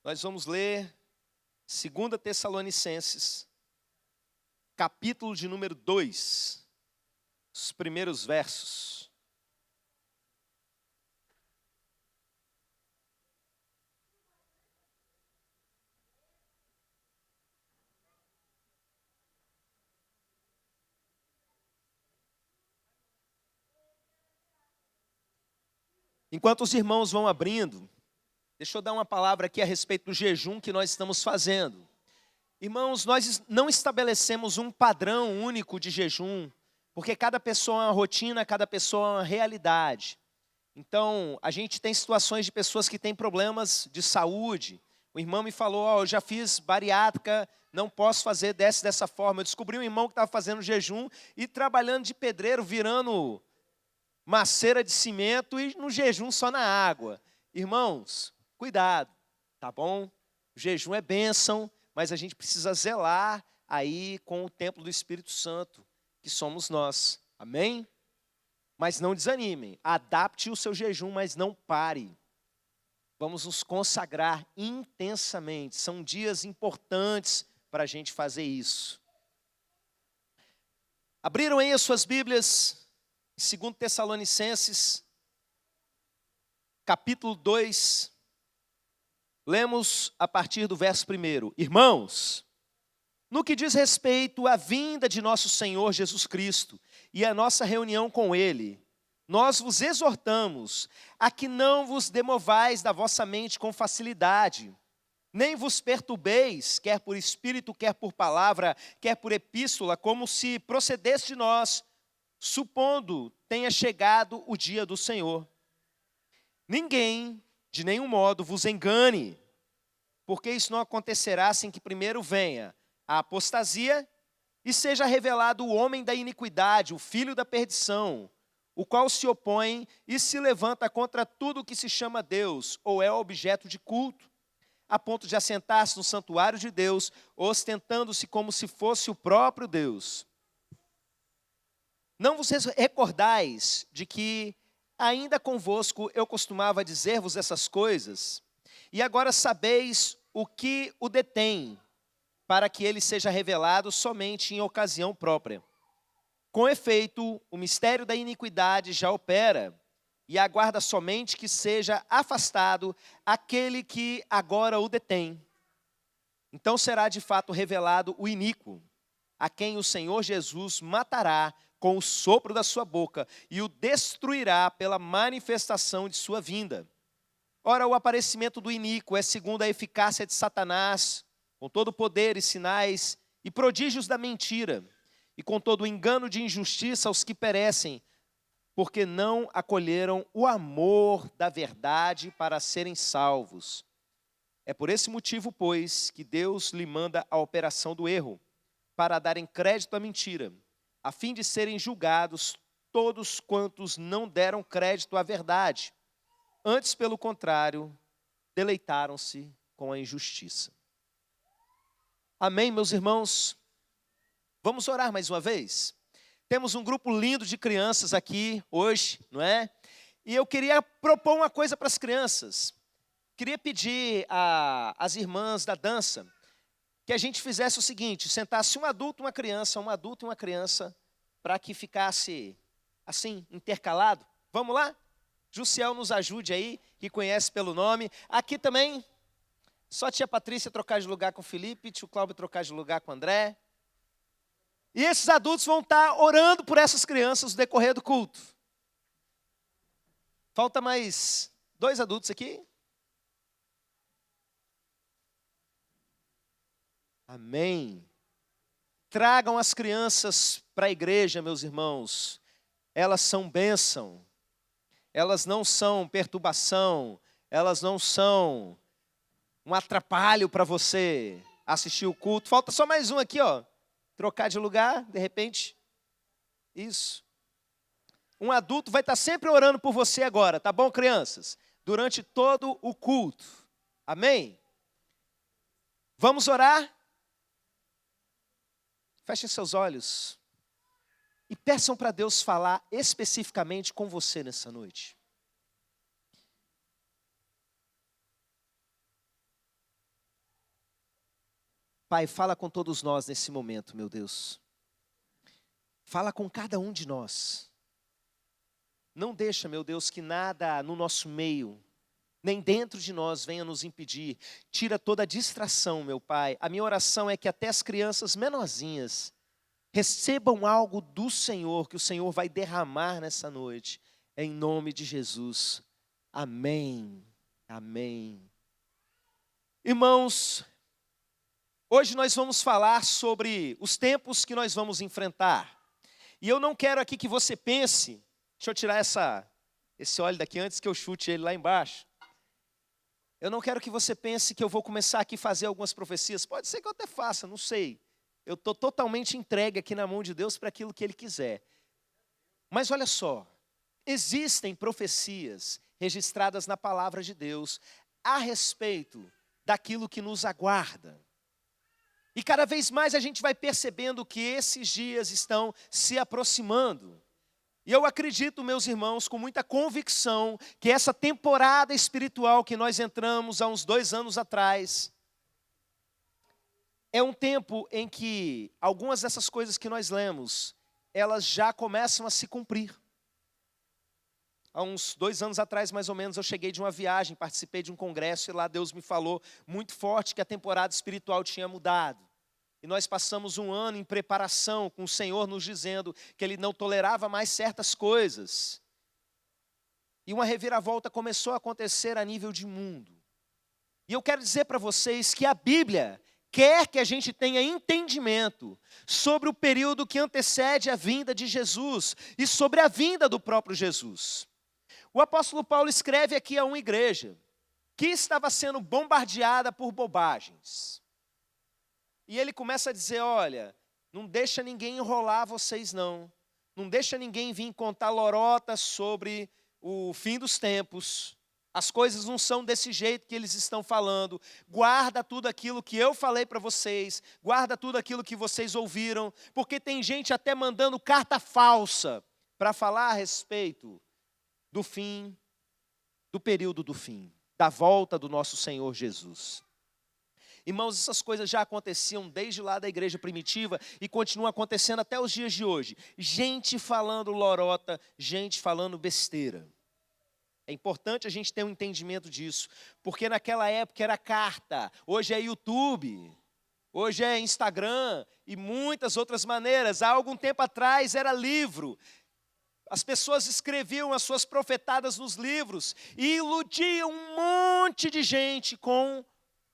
Nós vamos ler 2 Tessalonicenses, capítulo de número 2, os primeiros versos. Enquanto os irmãos vão abrindo, deixa eu dar uma palavra aqui a respeito do jejum que nós estamos fazendo. Irmãos, nós não estabelecemos um padrão único de jejum, porque cada pessoa é uma rotina, cada pessoa é uma realidade. Então, a gente tem situações de pessoas que têm problemas de saúde. O irmão me falou, eu já fiz bariátrica, não posso fazer dessa forma. Eu descobri um irmão que estava fazendo jejum e trabalhando de pedreiro, virando maceira de cimento e no jejum só na água. Irmãos, cuidado, tá bom? O jejum é bênção, mas a gente precisa zelar aí com o templo do Espírito Santo, que somos nós. Amém? Mas não desanimem, adapte o seu jejum, mas não pare. Vamos nos consagrar intensamente, são dias importantes para a gente fazer isso. Abriram aí as suas Bíblias, 2 Tessalonicenses, capítulo 2, lemos a partir do verso 1. Irmãos, no que diz respeito à vinda de nosso Senhor Jesus Cristo e à nossa reunião com Ele, nós vos exortamos a que não vos demovais da vossa mente com facilidade, nem vos perturbeis, quer por espírito, quer por palavra, quer por epístola, como se procedesse de nós, supondo tenha chegado o dia do Senhor. Ninguém, de nenhum modo, vos engane, porque isso não acontecerá sem que primeiro venha a apostasia e seja revelado o homem da iniquidade, o filho da perdição, o qual se opõe e se levanta contra tudo o que se chama Deus ou é objeto de culto, a ponto de assentar-se no santuário de Deus, ostentando-se como se fosse o próprio Deus. Não vos recordais de que ainda convosco eu costumava dizer-vos essas coisas, e agora sabeis o que o detém, para que ele seja revelado somente em ocasião própria. Com efeito, o mistério da iniquidade já opera, e aguarda somente que seja afastado aquele que agora o detém. Então será de fato revelado o iníquo, a quem o Senhor Jesus matará com o sopro da sua boca e o destruirá pela manifestação de sua vinda. Ora, o aparecimento do iníquo é segundo a eficácia de Satanás, com todo o poder e sinais e prodígios da mentira, e com todo o engano de injustiça aos que perecem, porque não acolheram o amor da verdade para serem salvos. É por esse motivo, pois, que Deus lhe manda a operação do erro, para darem crédito à mentira, a fim de serem julgados todos quantos não deram crédito à verdade. Antes, pelo contrário, deleitaram-se com a injustiça. Amém, meus irmãos? Vamos orar mais uma vez? Temos um grupo lindo de crianças aqui hoje, não é? E eu queria propor uma coisa para as crianças. Queria pedir às irmãs da dança que a gente fizesse o seguinte, sentasse um adulto e uma criança, para que ficasse assim, intercalado. Vamos lá? Jussiel nos ajude aí, que conhece pelo nome. Aqui também, só tia Patrícia trocar de lugar com o Felipe, tio Cláudio trocar de lugar com o André. E esses adultos vão estar orando por essas crianças no decorrer do culto. Falta mais 2 adultos aqui. Amém. Tragam as crianças para a igreja, meus irmãos. Elas são bênção. Elas não são perturbação. Elas não são um atrapalho para você assistir o culto. Falta só mais um aqui, ó. Trocar de lugar, de repente. Isso. Um adulto vai estar sempre orando por você agora, tá bom, crianças? Durante todo o culto. Amém? Vamos orar? Fechem seus olhos e peçam para Deus falar especificamente com você nessa noite. Pai, fala com todos nós nesse momento, meu Deus. Fala com cada um de nós. Não deixa, meu Deus, que nada no nosso meio, nem dentro de nós venha nos impedir. Tira toda a distração, meu Pai. A minha oração é que até as crianças menorzinhas recebam algo do Senhor, que o Senhor vai derramar nessa noite. Em nome de Jesus. Amém. Amém. Irmãos, hoje nós vamos falar sobre os tempos que nós vamos enfrentar. E eu não quero aqui que você pense, deixa eu tirar esse óleo daqui antes que eu chute ele lá embaixo. Eu não quero que você pense que eu vou começar aqui a fazer algumas profecias. Pode ser que eu até faça, não sei. Eu estou totalmente entregue aqui na mão de Deus para aquilo que Ele quiser. Mas olha só, existem profecias registradas na palavra de Deus a respeito daquilo que nos aguarda. E cada vez mais a gente vai percebendo que esses dias estão se aproximando. E eu acredito, meus irmãos, com muita convicção, que essa temporada espiritual que nós entramos há uns 2 anos atrás, é um tempo em que algumas dessas coisas que nós lemos, elas já começam a se cumprir. Há uns 2 anos atrás, mais ou menos, eu cheguei de uma viagem, participei de um congresso e lá Deus me falou muito forte que a temporada espiritual tinha mudado. E nós passamos um ano em preparação com o Senhor nos dizendo que Ele não tolerava mais certas coisas. E uma reviravolta começou a acontecer a nível de mundo. E eu quero dizer para vocês que a Bíblia quer que a gente tenha entendimento sobre o período que antecede a vinda de Jesus e sobre a vinda do próprio Jesus. O apóstolo Paulo escreve aqui a uma igreja que estava sendo bombardeada por bobagens. E ele começa a dizer, olha, não deixa ninguém enrolar vocês não. Não deixa ninguém vir contar lorota sobre o fim dos tempos. As coisas não são desse jeito que eles estão falando. Guarda tudo aquilo que eu falei para vocês. Guarda tudo aquilo que vocês ouviram. Porque tem gente até mandando carta falsa para falar a respeito do fim, do período do fim, da volta do nosso Senhor Jesus. Irmãos, essas coisas já aconteciam desde lá da igreja primitiva e continuam acontecendo até os dias de hoje. Gente falando lorota, gente falando besteira. É importante a gente ter um entendimento disso, porque naquela época era carta, hoje é YouTube, hoje é Instagram e muitas outras maneiras. Há algum tempo atrás era livro. As pessoas escreviam as suas profetadas nos livros e iludiam um monte de gente com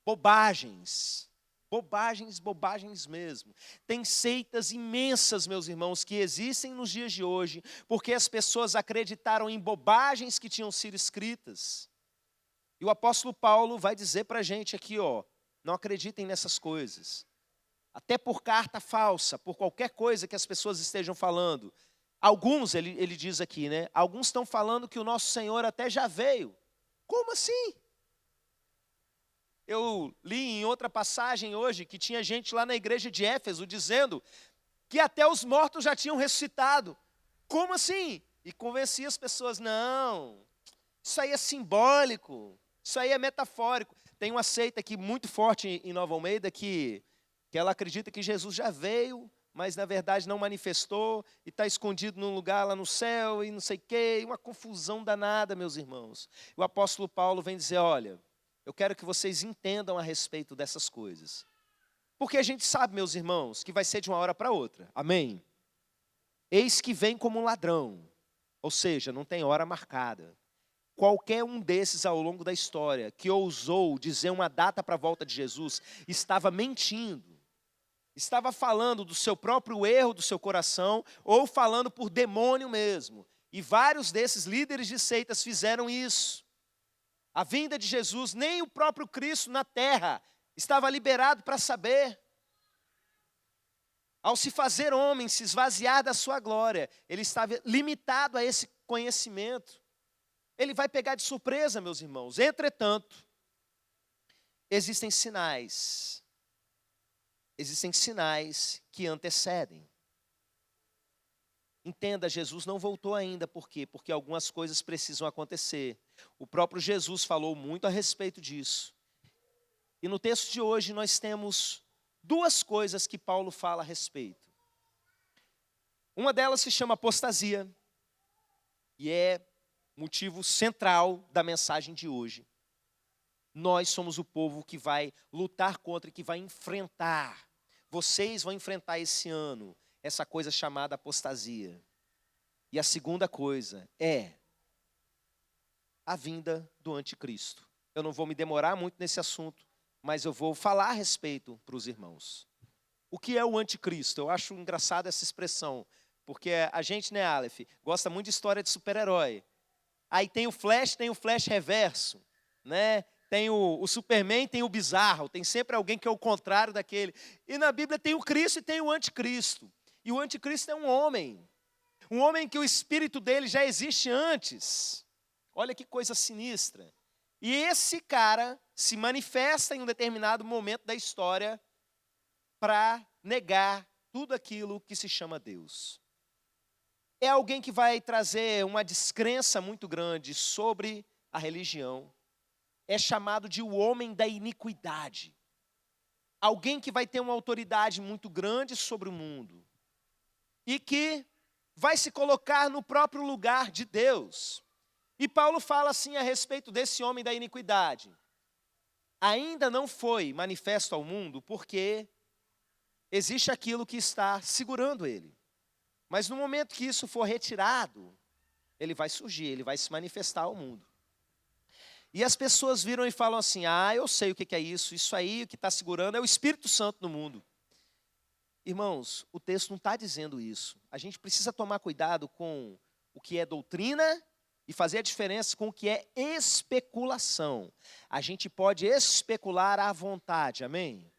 bobagens. Bobagens mesmo. Tem seitas imensas, meus irmãos, que existem nos dias de hoje, porque as pessoas acreditaram em bobagens que tinham sido escritas. E o apóstolo Paulo vai dizer para a gente aqui, não acreditem nessas coisas. Até por carta falsa, por qualquer coisa que as pessoas estejam falando. Alguns, ele diz aqui, né? Alguns estão falando que o nosso Senhor até já veio. Como assim? Eu li em outra passagem hoje que tinha gente lá na igreja de Éfeso dizendo que até os mortos já tinham ressuscitado. Como assim? E convencia as pessoas, não, isso aí é simbólico, isso aí é metafórico. Tem uma seita aqui muito forte em Nova Almeida que ela acredita que Jesus já veio, mas na verdade não manifestou e está escondido num lugar lá no céu e não sei o quê, uma confusão danada, meus irmãos. O apóstolo Paulo vem dizer, olha, eu quero que vocês entendam a respeito dessas coisas. Porque a gente sabe, meus irmãos, que vai ser de uma hora para outra. Amém? Eis que vem como um ladrão. Ou seja, não tem hora marcada. Qualquer um desses ao longo da história que ousou dizer uma data para a volta de Jesus, estava mentindo. Estava falando do seu próprio erro, do seu coração, ou falando por demônio mesmo. E vários desses líderes de seitas fizeram isso. A vinda de Jesus, nem o próprio Cristo na terra estava liberado para saber. Ao se fazer homem, se esvaziar da sua glória, ele estava limitado a esse conhecimento. Ele vai pegar de surpresa, meus irmãos. Entretanto, existem sinais. Existem sinais que antecedem. Entenda, Jesus não voltou ainda. Por quê? Porque algumas coisas precisam acontecer. O próprio Jesus falou muito a respeito disso. E no texto de hoje nós temos duas coisas que Paulo fala a respeito. Uma delas se chama apostasia, e é motivo central da mensagem de hoje. Nós somos o povo que vai lutar contra e que vai enfrentar. Vocês vão enfrentar esse ano essa coisa chamada apostasia. E a segunda coisa é a vinda do anticristo. Eu não vou me demorar muito nesse assunto, mas eu vou falar a respeito para os irmãos. O que é o anticristo? Eu acho engraçada essa expressão, porque a gente, né, Aleph, gosta muito de história de super-herói. Aí tem o Flash reverso, né? Tem o Superman, tem o bizarro, tem sempre alguém que é o contrário daquele. E na Bíblia tem o Cristo e tem o anticristo. E o anticristo é um homem que o espírito dele já existe antes. Olha que coisa sinistra. E esse cara se manifesta em um determinado momento da história para negar tudo aquilo que se chama Deus. É alguém que vai trazer uma descrença muito grande sobre a religião. É chamado de o homem da iniquidade. Alguém que vai ter uma autoridade muito grande sobre o mundo. E que vai se colocar no próprio lugar de Deus. E Paulo fala assim a respeito desse homem da iniquidade. Ainda não foi manifesto ao mundo porque existe aquilo que está segurando ele. Mas no momento que isso for retirado, ele vai surgir, ele vai se manifestar ao mundo. E as pessoas viram e falam assim, eu sei o que é isso aí o que está segurando é o Espírito Santo no mundo. Irmãos, o texto não está dizendo isso. A gente precisa tomar cuidado com o que é doutrina e fazer a diferença com o que é especulação. A gente pode especular à vontade, amém?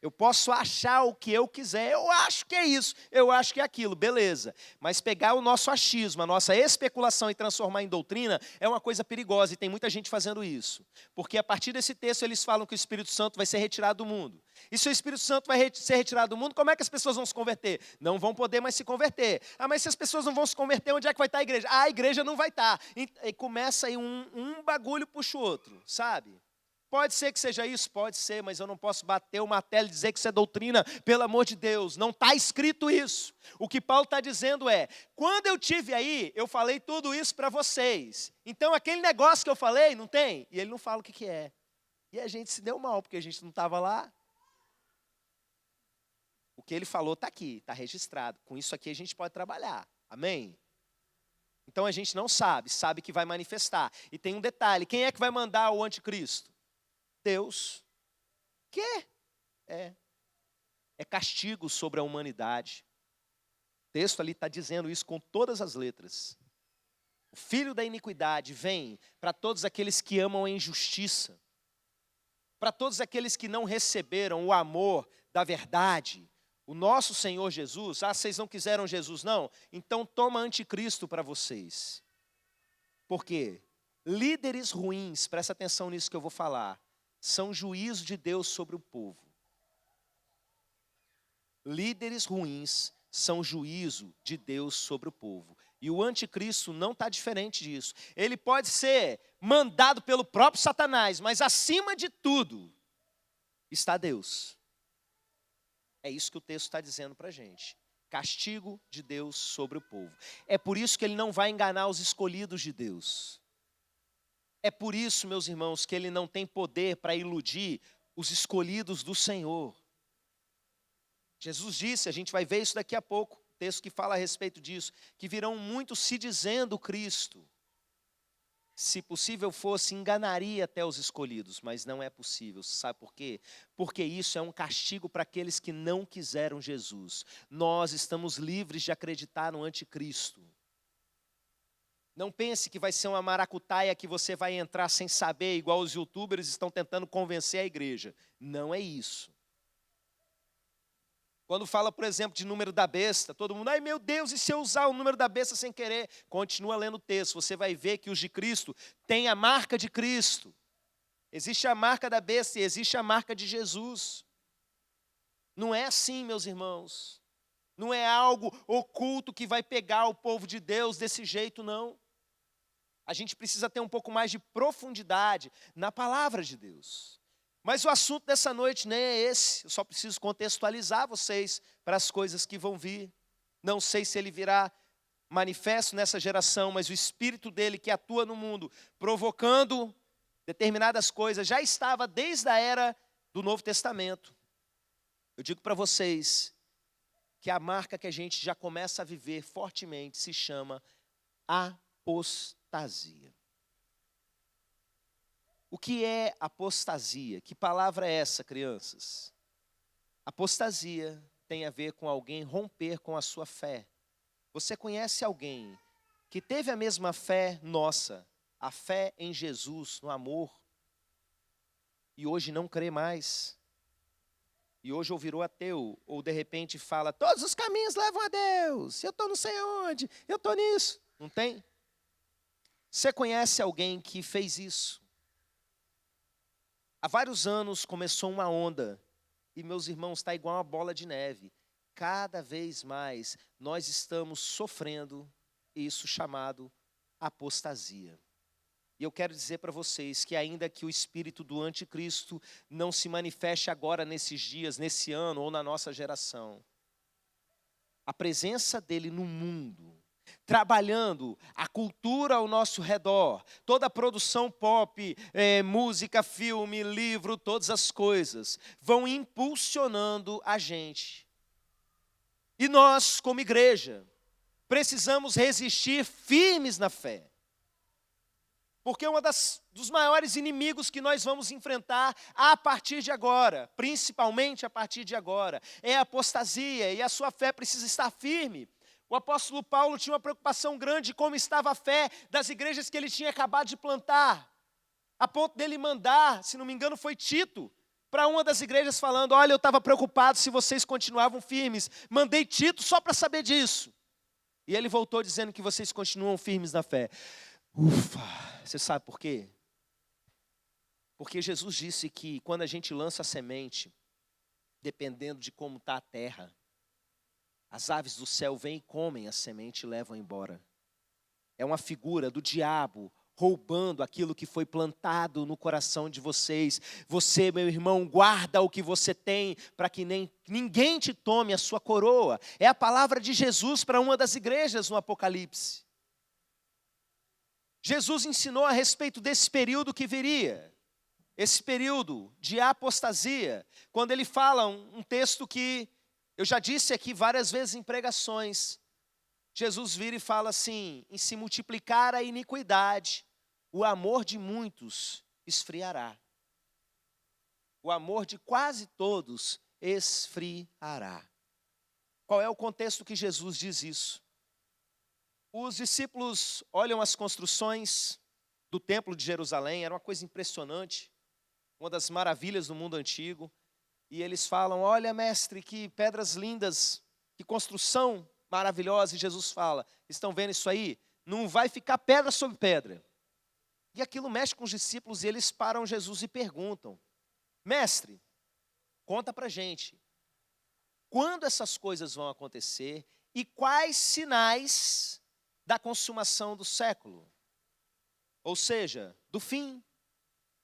Eu posso achar o que eu quiser, eu acho que é isso, eu acho que é aquilo, beleza. Mas pegar o nosso achismo, a nossa especulação e transformar em doutrina é uma coisa perigosa e tem muita gente fazendo isso. Porque a partir desse texto eles falam que o Espírito Santo vai ser retirado do mundo. E se o Espírito Santo vai ser retirado do mundo, como é que as pessoas vão se converter? Não vão poder mais se converter. Mas se as pessoas não vão se converter, onde é que vai estar a igreja? A igreja não vai estar. E começa aí um bagulho puxa o outro, sabe? Pode ser que seja isso? Pode ser, mas eu não posso bater o martelo e dizer que isso é doutrina, pelo amor de Deus, não está escrito isso. O que Paulo está dizendo é, quando eu tive aí, eu falei tudo isso para vocês. Então aquele negócio que eu falei, não tem? E ele não fala o que é. E a gente se deu mal, porque a gente não estava lá. O que ele falou está aqui, está registrado. Com isso aqui a gente pode trabalhar, amém? Então a gente não sabe que vai manifestar. E tem um detalhe, quem é que vai mandar o anticristo? Deus. Que? É castigo sobre a humanidade. O texto ali está dizendo isso com todas as letras. O filho da iniquidade vem para todos aqueles que amam a injustiça, para todos aqueles que não receberam o amor da verdade. O nosso Senhor Jesus, vocês não quiseram Jesus não? Então toma anticristo para vocês. Por quê? Líderes ruins, presta atenção nisso que eu vou falar, são juízo de Deus sobre o povo. Líderes ruins são juízo de Deus sobre o povo. E o anticristo não está diferente disso. Ele pode ser mandado pelo próprio Satanás, mas acima de tudo está Deus. É isso que o texto está dizendo para a gente. Castigo de Deus sobre o povo. É por isso que ele não vai enganar os escolhidos de Deus. É por isso, meus irmãos, que ele não tem poder para iludir os escolhidos do Senhor. Jesus disse, a gente vai ver isso daqui a pouco, texto que fala a respeito disso, que virão muitos se dizendo Cristo. Se possível fosse, enganaria até os escolhidos, mas não é possível. Sabe por quê? Porque isso é um castigo para aqueles que não quiseram Jesus. Nós estamos livres de acreditar no anticristo. Não pense que vai ser uma maracutaia que você vai entrar sem saber, igual os youtubers estão tentando convencer a igreja. Não é isso. Quando fala, por exemplo, de número da besta, todo mundo, ai meu Deus, e se eu usar o número da besta sem querer? Continua lendo o texto, você vai ver que os de Cristo têm a marca de Cristo. Existe a marca da besta e existe a marca de Jesus. Não é assim, meus irmãos. Não é algo oculto que vai pegar o povo de Deus desse jeito, não. A gente precisa ter um pouco mais de profundidade na palavra de Deus. Mas o assunto dessa noite nem é esse. Eu só preciso contextualizar vocês para as coisas que vão vir. Não sei se ele virá manifesto nessa geração, mas o Espírito dele que atua no mundo, provocando determinadas coisas, já estava desde a era do Novo Testamento. Eu digo para vocês que a marca que a gente já começa a viver fortemente se chama apostasia. O que é apostasia? Que palavra é essa, crianças? Apostasia tem a ver com alguém romper com a sua fé. Você conhece alguém que teve a mesma fé nossa, a fé em Jesus, no amor, e hoje não crê mais? E hoje ou virou ateu, ou de repente fala, todos os caminhos levam a Deus, eu estou não sei aonde, eu estou nisso. Não tem? Você conhece alguém que fez isso? Há vários anos começou uma onda, e meus irmãos, está igual uma bola de neve. Cada vez mais nós estamos sofrendo isso chamado apostasia. E eu quero dizer para vocês que ainda que o espírito do anticristo não se manifeste agora nesses dias, nesse ano ou na nossa geração, a presença dele no mundo, trabalhando a cultura ao nosso redor, toda a produção pop, música, filme, livro, todas as coisas, vão impulsionando a gente. E nós, como igreja, precisamos resistir firmes na fé. Porque dos maiores inimigos que nós vamos enfrentar a partir de agora, principalmente a partir de agora, é a apostasia, e a sua fé precisa estar firme. O apóstolo Paulo tinha uma preocupação grande de como estava a fé das igrejas que ele tinha acabado de plantar, a ponto dele mandar, se não me engano foi Tito, para uma das igrejas falando, olha, eu estava preocupado se vocês continuavam firmes, mandei Tito só para saber disso. E ele voltou dizendo que vocês continuam firmes na fé. Ufa, você sabe por quê? Porque Jesus disse que quando a gente lança a semente, dependendo de como está a terra, as aves do céu vêm e comem a semente e levam embora. É uma figura do diabo roubando aquilo que foi plantado no coração de vocês. Você, meu irmão, guarda o que você tem para que ninguém te tome a sua coroa. É a palavra de Jesus para uma das igrejas no Apocalipse. Jesus ensinou a respeito desse período que viria, esse período de apostasia, quando ele fala um texto que eu já disse aqui várias vezes em pregações. Jesus vira e fala assim, em se multiplicar a iniquidade, o amor de muitos esfriará. O amor de quase todos esfriará. Qual é o contexto que Jesus diz isso? Os discípulos olham as construções do templo de Jerusalém, era uma coisa impressionante, uma das maravilhas do mundo antigo, e eles falam, olha mestre, que pedras lindas, que construção maravilhosa, e Jesus fala, estão vendo isso aí? Não vai ficar pedra sobre pedra. E aquilo mexe com os discípulos, e eles param Jesus e perguntam, mestre, conta pra gente, quando essas coisas vão acontecer, e quais sinais da consumação do século, ou seja, do fim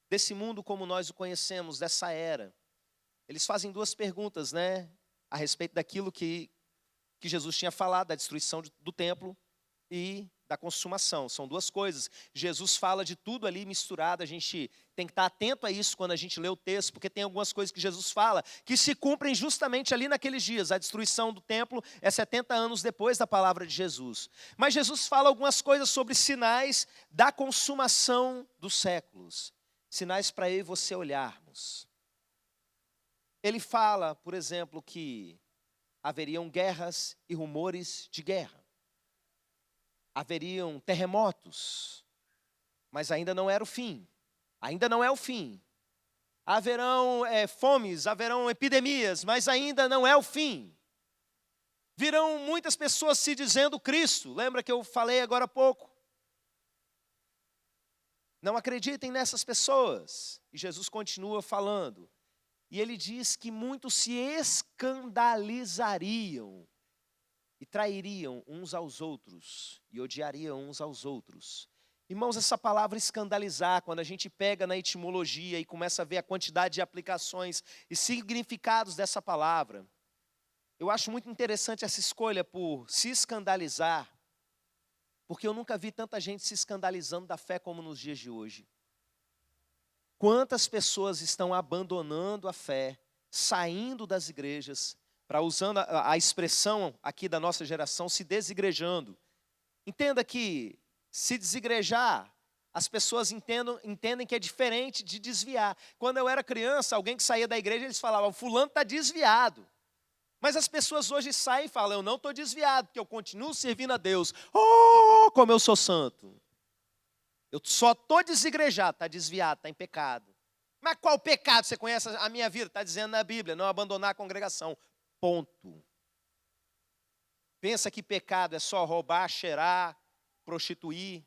desse mundo como nós o conhecemos, dessa era. Eles fazem duas perguntas, né, a respeito daquilo que Jesus tinha falado, da destruição do templo e da consumação. São duas coisas. Jesus fala de tudo ali misturado, a gente tem que estar atento a isso quando a gente lê o texto, porque tem algumas coisas que Jesus fala que se cumprem justamente ali naqueles dias. A destruição do templo é 70 anos depois da palavra de Jesus. Mas Jesus fala algumas coisas sobre sinais da consumação dos séculos. Sinais para eu e você olharmos. Ele fala, por exemplo, que haveriam guerras e rumores de guerra. Haveriam terremotos, mas ainda não era o fim. Ainda não é o fim. Haverão fomes, haverão epidemias, mas ainda não é o fim. Virão muitas pessoas se dizendo Cristo. Lembra que eu falei agora há pouco? Não acreditem nessas pessoas. E Jesus continua falando. E ele diz que muitos se escandalizariam e trairiam uns aos outros, e odiariam uns aos outros. Irmãos, essa palavra escandalizar, quando a gente pega na etimologia e começa a ver a quantidade de aplicações e significados dessa palavra, eu acho muito interessante essa escolha por se escandalizar, porque eu nunca vi tanta gente se escandalizando da fé como nos dias de hoje. Quantas pessoas estão abandonando a fé, saindo das igrejas, para, usando a expressão aqui da nossa geração, se desigrejando. Entenda que se desigrejar, as pessoas entendem que é diferente de desviar. Quando eu era criança, alguém que saía da igreja, eles falavam, fulano está desviado. Mas as pessoas hoje saem e falam, eu não estou desviado, porque eu continuo servindo a Deus. Oh, como eu sou santo. Eu só estou desigrejado, está desviado, está em pecado. Mas qual pecado? Você conhece a minha vida? Está dizendo na Bíblia, não abandonar a congregação. Ponto. Pensa que pecado é só roubar, cheirar, prostituir,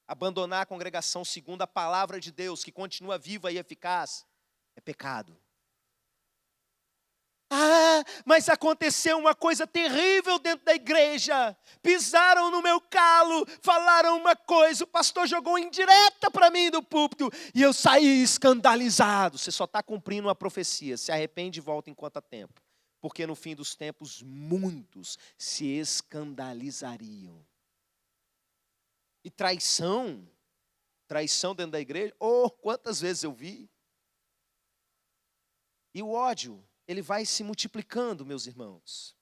abandonar a congregação segundo a palavra de Deus, que continua viva e eficaz, é pecado. Ah, mas aconteceu uma coisa terrível dentro da igreja. Pisaram no meu calo, falaram uma coisa, o pastor jogou indireta para mim do púlpito e eu saí escandalizado. Você só está cumprindo uma profecia, se arrepende e volta enquanto há tempo. Porque no fim dos tempos, muitos se escandalizariam. E traição dentro da igreja, oh, quantas vezes eu vi. E o ódio, ele vai se multiplicando, meus irmãos.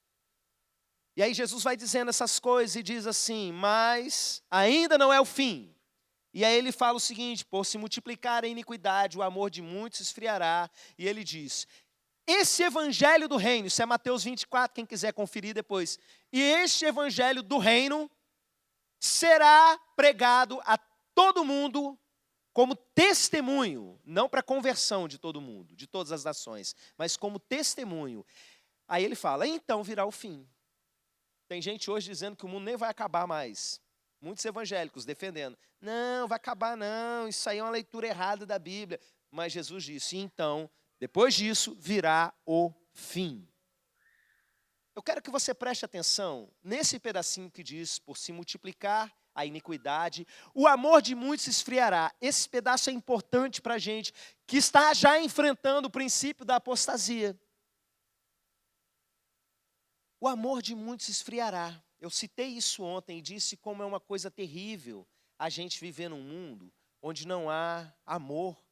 E aí Jesus vai dizendo essas coisas e diz assim, mas ainda não é o fim. E aí ele fala o seguinte, por se multiplicar a iniquidade, o amor de muitos esfriará. E ele diz, esse evangelho do reino, isso é Mateus 24, quem quiser conferir depois. E este evangelho do reino será pregado a todo mundo como testemunho, não para conversão de todo mundo, de todas as nações, mas como testemunho. Aí ele fala, então virá o fim. Tem gente hoje dizendo que o mundo nem vai acabar mais. Muitos evangélicos defendendo. Não, vai acabar não, isso aí é uma leitura errada da Bíblia. Mas Jesus disse, então, depois disso, virá o fim. Eu quero que você preste atenção nesse pedacinho que diz, por se multiplicar a iniquidade, o amor de muitos se esfriará. Esse pedaço é importante para a gente, que está já enfrentando o princípio da apostasia. O amor de muitos se esfriará. Eu citei isso ontem e disse como é uma coisa terrível a gente viver num mundo onde não há amor,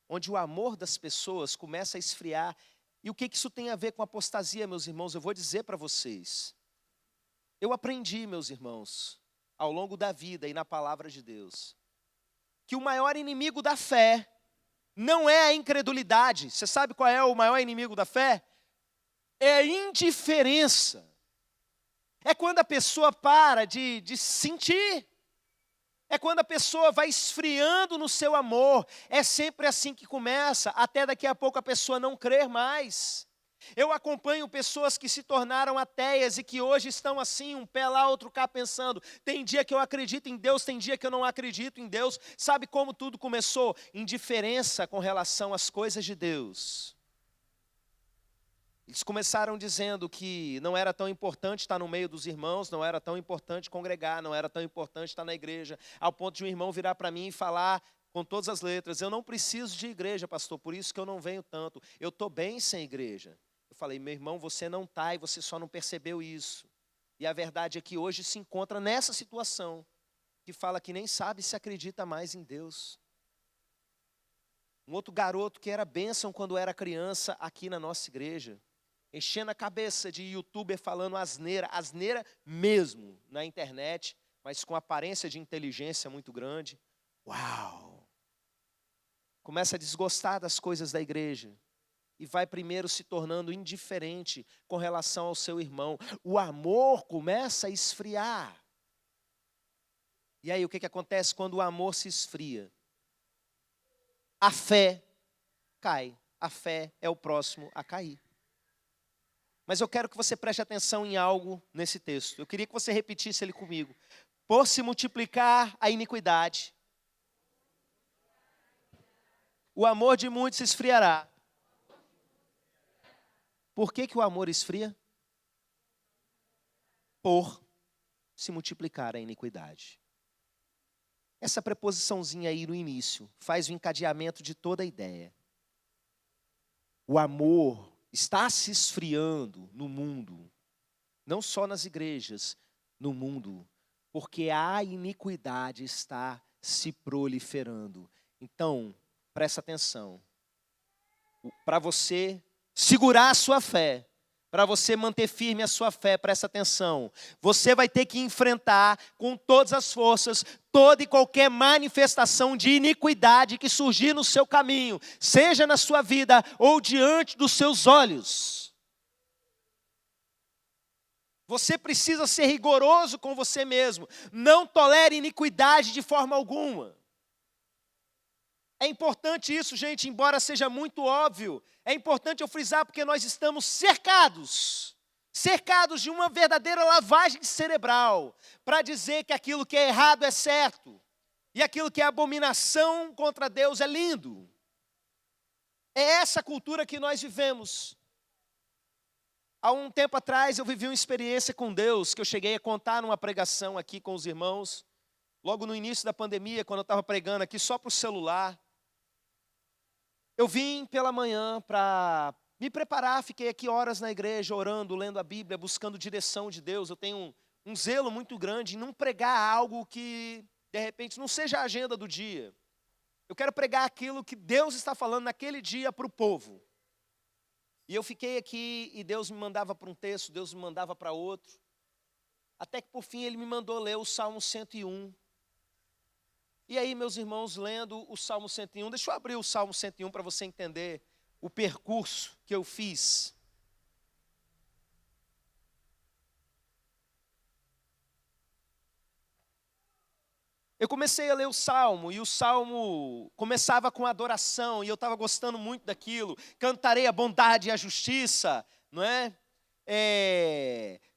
onde o amor das pessoas começa a esfriar. E o que isso tem a ver com apostasia, meus irmãos? Eu vou dizer para vocês. Eu aprendi, meus irmãos, ao longo da vida e na palavra de Deus, que o maior inimigo da fé não é a incredulidade. Você sabe qual é o maior inimigo da fé? É a indiferença. É quando a pessoa para de sentir. É quando a pessoa vai esfriando no seu amor. É sempre assim que começa, até daqui a pouco a pessoa não crer mais. Eu acompanho pessoas que se tornaram ateias e que hoje estão assim, um pé lá, outro cá, pensando, tem dia que eu acredito em Deus, tem dia que eu não acredito em Deus. Sabe como tudo começou? Indiferença com relação às coisas de Deus. Eles começaram dizendo que não era tão importante estar no meio dos irmãos, não era tão importante congregar, não era tão importante estar na igreja, ao ponto de um irmão virar para mim e falar com todas as letras, eu não preciso de igreja, pastor, por isso que eu não venho tanto, eu estou bem sem igreja. Eu falei, meu irmão, você não está e você só não percebeu isso. E a verdade é que hoje se encontra nessa situação, que fala que nem sabe se acredita mais em Deus. Um outro garoto que era bênção quando era criança aqui na nossa igreja, enchendo a cabeça de youtuber falando asneira mesmo na internet, mas com aparência de inteligência muito grande. Uau! Começa a desgostar das coisas da igreja e vai primeiro se tornando indiferente com relação ao seu irmão. O amor começa a esfriar. E aí o que acontece quando o amor se esfria? A fé cai. A fé é o próximo a cair. Mas eu quero que você preste atenção em algo nesse texto. Eu queria que você repetisse ele comigo. Por se multiplicar a iniquidade, o amor de muitos se esfriará. Por que o amor esfria? Por se multiplicar a iniquidade. Essa preposiçãozinha aí no início faz o encadeamento de toda a ideia. O amor está se esfriando no mundo, não só nas igrejas, no mundo, porque a iniquidade está se proliferando. Então, presta atenção. Para você segurar a sua fé, para você manter firme a sua fé, presta atenção. Você vai ter que enfrentar com todas as forças toda e qualquer manifestação de iniquidade que surgir no seu caminho, seja na sua vida ou diante dos seus olhos. Você precisa ser rigoroso com você mesmo. Não tolere iniquidade de forma alguma. É importante isso, gente, embora seja muito óbvio. É importante eu frisar porque nós estamos cercados de uma verdadeira lavagem cerebral, para dizer que aquilo que é errado é certo, e aquilo que é abominação contra Deus é lindo. É essa cultura que nós vivemos. Há um tempo atrás eu vivi uma experiência com Deus, que eu cheguei a contar numa pregação aqui com os irmãos, logo no início da pandemia, quando eu estava pregando aqui só para o celular. Eu vim pela manhã para me preparar, fiquei aqui horas na igreja, orando, lendo a Bíblia, buscando direção de Deus. Eu tenho um zelo muito grande em não pregar algo que, de repente, não seja a agenda do dia. Eu quero pregar aquilo que Deus está falando naquele dia para o povo. E eu fiquei aqui e Deus me mandava para um texto, Deus me mandava para outro. Até que por fim Ele me mandou ler o Salmo 101. E aí, meus irmãos, lendo o Salmo 101, deixa eu abrir o Salmo 101 para você entender o percurso que eu fiz. Eu comecei a ler o Salmo, e o Salmo começava com adoração, e eu estava gostando muito daquilo. Cantarei a bondade e a justiça, não é?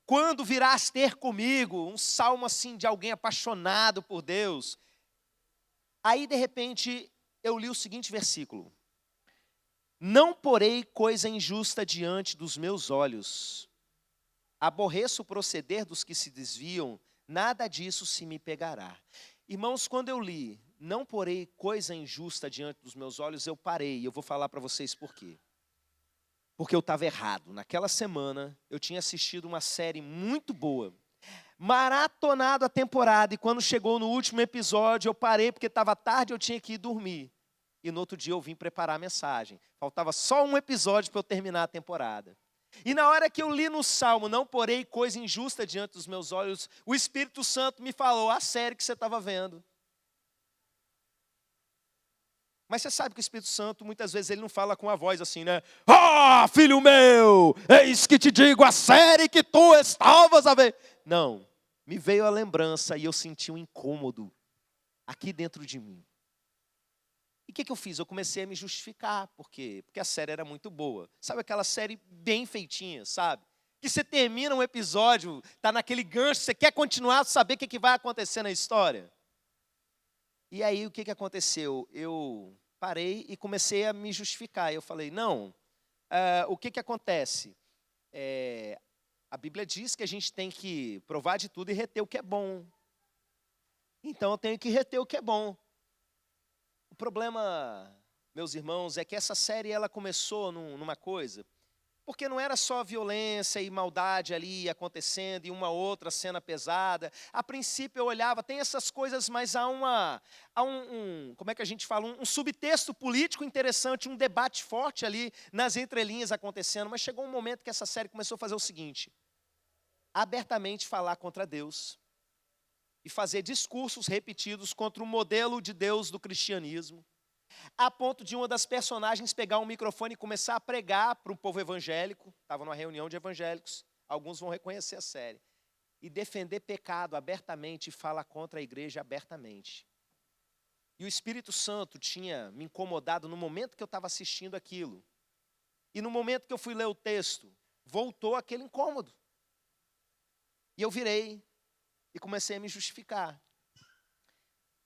Quando virás ter comigo, um salmo assim de alguém apaixonado por Deus. Aí, de repente, eu li o seguinte versículo. Não porei coisa injusta diante dos meus olhos. Aborreço o proceder dos que se desviam, nada disso se me pegará. Irmãos, quando eu li, não porei coisa injusta diante dos meus olhos, eu parei. E eu vou falar para vocês por quê. Porque eu estava errado. Naquela semana, eu tinha assistido uma série muito boa. Maratonado a temporada, e quando chegou no último episódio, eu parei porque estava tarde, eu tinha que ir dormir. E no outro dia eu vim preparar a mensagem. Faltava só um episódio para eu terminar a temporada. E na hora que eu li no Salmo, não porei coisa injusta diante dos meus olhos, o Espírito Santo me falou, a série que você estava vendo. Mas você sabe que o Espírito Santo, muitas vezes, ele não fala com a voz assim, né? Ah, filho meu, eis que te digo a série que tu estavas a ver. Não, me veio a lembrança e eu senti um incômodo aqui dentro de mim. E o que eu fiz? Eu comecei a me justificar. Por quê? Porque a série era muito boa. Sabe aquela série bem feitinha, sabe? Que você termina um episódio, está naquele gancho, você quer continuar, saber o que vai acontecer na história. E aí o que aconteceu? Eu parei e comecei a me justificar. Eu falei, não, o que acontece? A Bíblia diz que a gente tem que provar de tudo e reter o que é bom. Então eu tenho que reter o que é bom. O problema, meus irmãos, é que essa série ela começou numa coisa, porque não era só violência e maldade ali acontecendo e uma outra cena pesada. A princípio eu olhava, tem essas coisas, mas há como é que a gente fala, um subtexto político interessante, um debate forte ali nas entrelinhas acontecendo. Mas chegou um momento que essa série começou a fazer o seguinte, abertamente falar contra Deus e fazer discursos repetidos contra o modelo de Deus do cristianismo, a ponto de uma das personagens pegar um microfone e começar a pregar para um povo evangélico, estava numa reunião de evangélicos, alguns vão reconhecer a série, e defender pecado abertamente e falar contra a igreja abertamente. E o Espírito Santo tinha me incomodado no momento que eu estava assistindo aquilo. E no momento que eu fui ler o texto, voltou aquele incômodo. E eu virei e comecei a me justificar.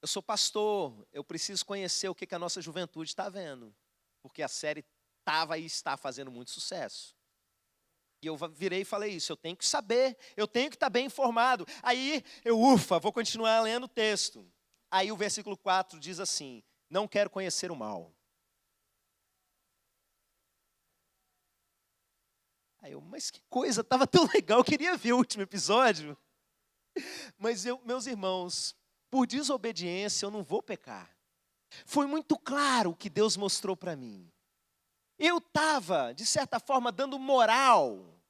Eu sou pastor, eu preciso conhecer o que a nossa juventude está vendo. Porque a série estava e está fazendo muito sucesso. E eu virei e falei isso, eu tenho que saber, eu tenho que estar bem informado. Aí eu, vou continuar lendo o texto. Aí o versículo 4 diz assim: não quero conhecer o mal. Aí eu, mas que coisa, estava tão legal, eu queria ver o último episódio. Mas meus irmãos, por desobediência eu não vou pecar. Foi muito claro o que Deus mostrou para mim. Eu estava, de certa forma, dando moral,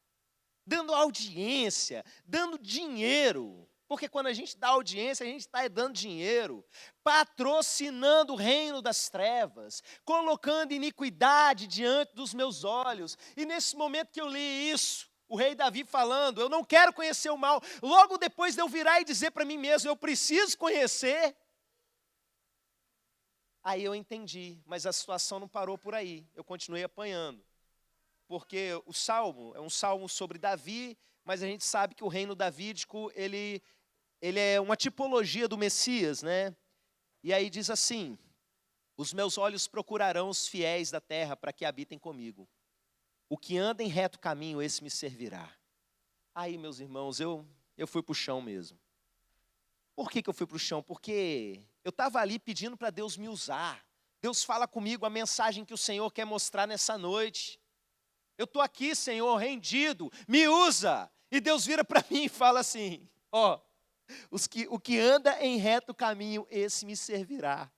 dando audiência, dando dinheiro. Porque quando a gente dá audiência, a gente está dando dinheiro, patrocinando o reino das trevas, colocando iniquidade diante dos meus olhos. E nesse momento que eu li isso, o rei Davi falando, eu não quero conhecer o mal, logo depois de eu virar e dizer para mim mesmo, eu preciso conhecer. Aí eu entendi, mas a situação não parou por aí, eu continuei apanhando. Porque o salmo é um salmo sobre Davi, mas a gente sabe que o reino davídico, ele é uma tipologia do Messias, né? E aí diz assim: os meus olhos procurarão os fiéis da terra para que habitem comigo. O que anda em reto caminho, esse me servirá. Aí, meus irmãos, eu fui para o chão mesmo. Por que eu fui para o chão? Porque eu estava ali pedindo para Deus me usar. Deus fala comigo a mensagem que o Senhor quer mostrar nessa noite. Eu estou aqui, Senhor, rendido, me usa. E Deus vira para mim e fala assim: ó, o que anda em reto caminho, esse me servirá.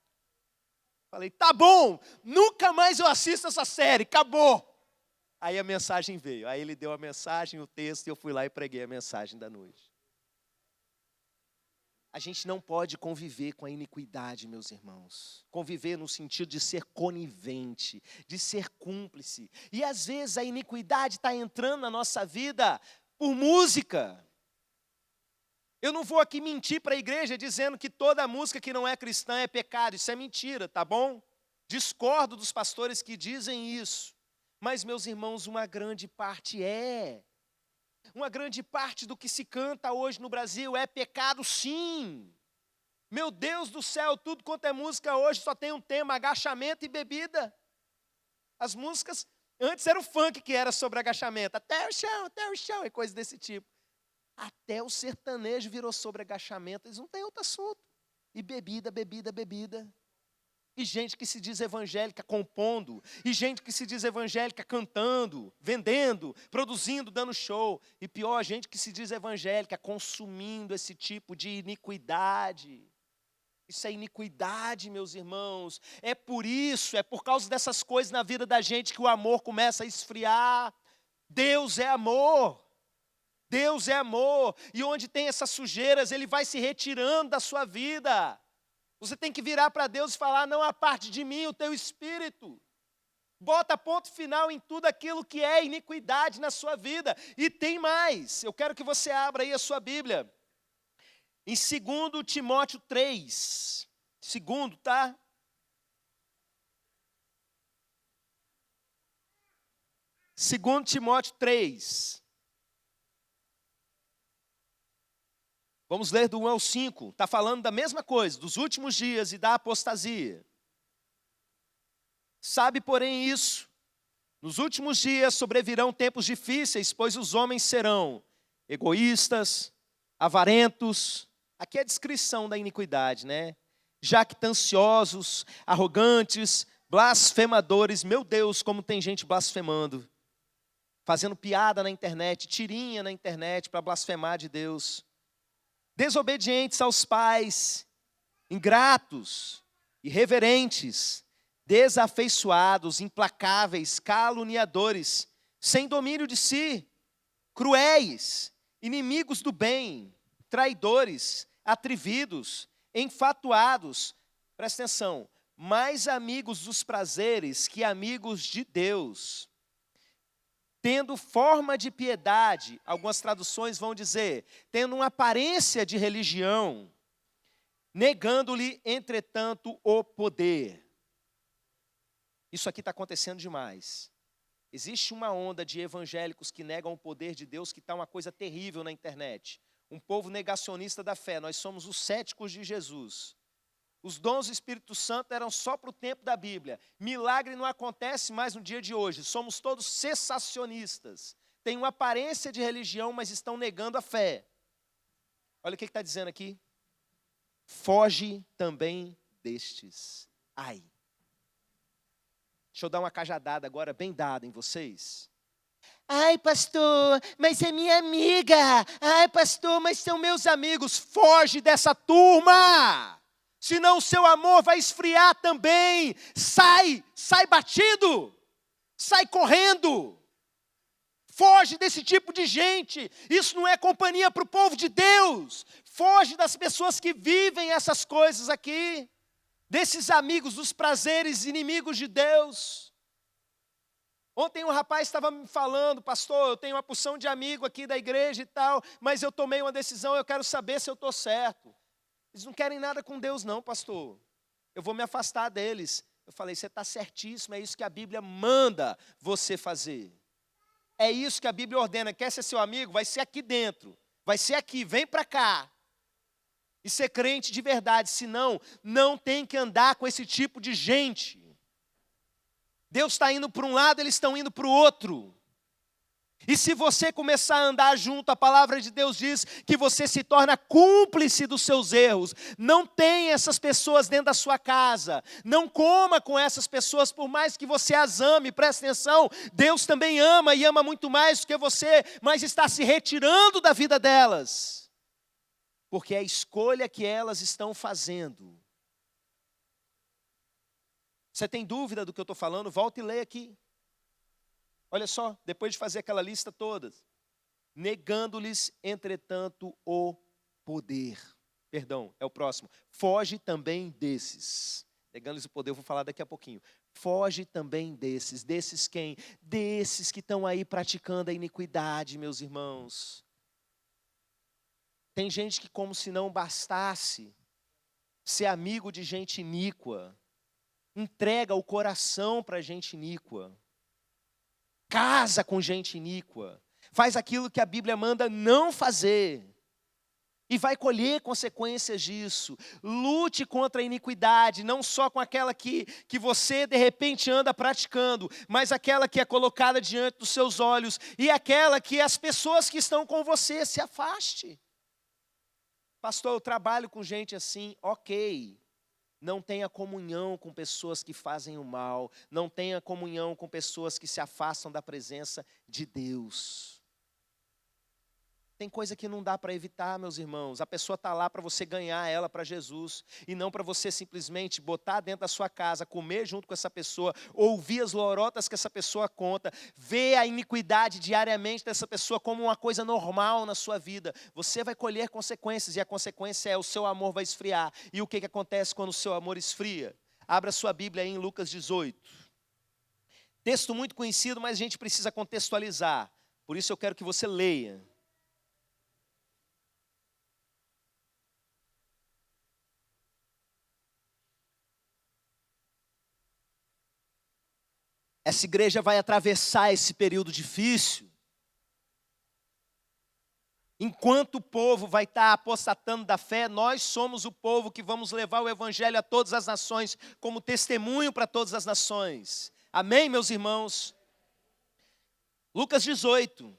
Falei, tá bom, nunca mais eu assisto essa série, acabou. Aí a mensagem veio, aí ele deu a mensagem, o texto, e eu fui lá e preguei a mensagem da noite. A gente não pode conviver com a iniquidade, meus irmãos. Conviver no sentido de ser conivente, de ser cúmplice. E às vezes a iniquidade está entrando na nossa vida por música. Eu não vou aqui mentir para a igreja dizendo que toda música que não é cristã é pecado. Isso é mentira, tá bom? Discordo dos pastores que dizem isso. Mas, meus irmãos, uma grande parte é. Uma grande parte do que se canta hoje no Brasil é pecado, sim. Meu Deus do céu, tudo quanto é música hoje só tem um tema: agachamento e bebida. As músicas, antes era o funk que era sobre agachamento, até o chão, e coisa desse tipo. Até o sertanejo virou sobre agachamento, eles não têm outro assunto. E bebida, bebida, bebida. E gente que se diz evangélica compondo, e gente que se diz evangélica cantando, vendendo, produzindo, dando show. E pior, gente que se diz evangélica consumindo esse tipo de iniquidade. Isso é iniquidade, meus irmãos. É por isso, é por causa dessas coisas na vida da gente que o amor começa a esfriar. Deus é amor. Deus é amor. E onde tem essas sujeiras, Ele vai se retirando da sua vida. Você tem que virar para Deus e falar: não aparte de mim o teu espírito. Bota ponto final em tudo aquilo que é iniquidade na sua vida. E tem mais. Eu quero que você abra aí a sua Bíblia. Em 2 Timóteo 3. Segundo, tá? Segundo Timóteo 3. Vamos ler do 1 ao 5. Está falando da mesma coisa, dos últimos dias e da apostasia. Sabe, porém, isso: nos últimos dias sobrevirão tempos difíceis, pois os homens serão egoístas, avarentos. Aqui é a descrição da iniquidade, né? Jactanciosos, arrogantes, blasfemadores. Meu Deus, como tem gente blasfemando. Fazendo piada na internet, tirinha na internet para blasfemar de Deus. Desobedientes aos pais, ingratos, irreverentes, desafeiçoados, implacáveis, caluniadores, sem domínio de si, cruéis, inimigos do bem, traidores, atrevidos, enfatuados, presta atenção, mais amigos dos prazeres que amigos de Deus, tendo forma de piedade, algumas traduções vão dizer, tendo uma aparência de religião, negando-lhe, entretanto, o poder. Isso aqui está acontecendo demais. Existe uma onda de evangélicos que negam o poder de Deus, que está uma coisa terrível na internet. Um povo negacionista da fé, nós somos os céticos de Jesus. Os dons do Espírito Santo eram só para o tempo da Bíblia. Milagre não acontece mais no dia de hoje. Somos todos cessacionistas. Têm uma aparência de religião, mas estão negando a fé. Olha o que está dizendo aqui. foge também destes. Ai. Deixa eu dar uma cajadada agora bem dada em vocês. Ai, pastor, mas é minha amiga. Ai, pastor, mas são meus amigos. Foge dessa turma. Senão o seu amor vai esfriar também. Sai batido. Sai correndo. Foge desse tipo de gente. Isso não é companhia para o povo de Deus. Foge das pessoas que vivem essas coisas aqui. Desses amigos dos prazeres, inimigos de Deus. Ontem um rapaz estava me falando, pastor, eu tenho uma porção de amigo aqui da igreja e tal, mas eu tomei uma decisão, eu quero saber se eu estou certo. Eles não querem nada com Deus não, pastor. Eu vou me afastar deles. Eu falei, você está certíssimo, é isso que a Bíblia manda você fazer. É isso que a Bíblia ordena. Quer ser seu amigo? Vai ser aqui dentro. Vai ser aqui, vem para cá. E ser crente de verdade. Senão, não tem que andar com esse tipo de gente. Deus está indo para um lado, eles estão indo para o outro. E se você começar a andar junto, a palavra de Deus diz que você se torna cúmplice dos seus erros. Não tenha essas pessoas dentro da sua casa. Não coma com essas pessoas, por mais que você as ame. Presta atenção, Deus também ama e ama muito mais do que você, mas está se retirando da vida delas. Porque é a escolha que elas estão fazendo. Você tem dúvida do que eu estou falando? Volta e lê aqui. Olha só, depois de fazer aquela lista toda. Negando-lhes, entretanto, o poder. Perdão, é o próximo. Foge também desses. Negando-lhes o poder, eu vou falar daqui a pouquinho. Foge também desses. Desses quem? Desses que estão aí praticando a iniquidade, meus irmãos. Tem gente que, como se não bastasse ser amigo de gente iníqua, entrega o coração para gente iníqua. Casa com gente iníqua, faz aquilo que a Bíblia manda não fazer, e vai colher consequências disso. Lute contra a iniquidade, não só com aquela que você de repente anda praticando, mas aquela que é colocada diante dos seus olhos, e aquela que as pessoas que estão com você se afaste. Pastor, eu trabalho com gente assim, ok. Não tenha comunhão com pessoas que fazem o mal. Não tenha comunhão com pessoas que se afastam da presença de Deus. Tem coisa que não dá para evitar, meus irmãos. A pessoa está lá para você ganhar ela para Jesus. E não para você simplesmente botar dentro da sua casa, comer junto com essa pessoa, ouvir as lorotas que essa pessoa conta, ver a iniquidade diariamente dessa pessoa como uma coisa normal na sua vida. Você vai colher consequências e a consequência é o seu amor vai esfriar. E o que acontece quando o seu amor esfria? Abra sua Bíblia aí em Lucas 18. Texto muito conhecido, mas a gente precisa contextualizar. Por isso eu quero que você leia. Essa igreja vai atravessar esse período difícil. Enquanto o povo vai estar apostatando da fé, nós somos o povo que vamos levar o evangelho a todas as nações, como testemunho para todas as nações. Amém, meus irmãos? Lucas 18,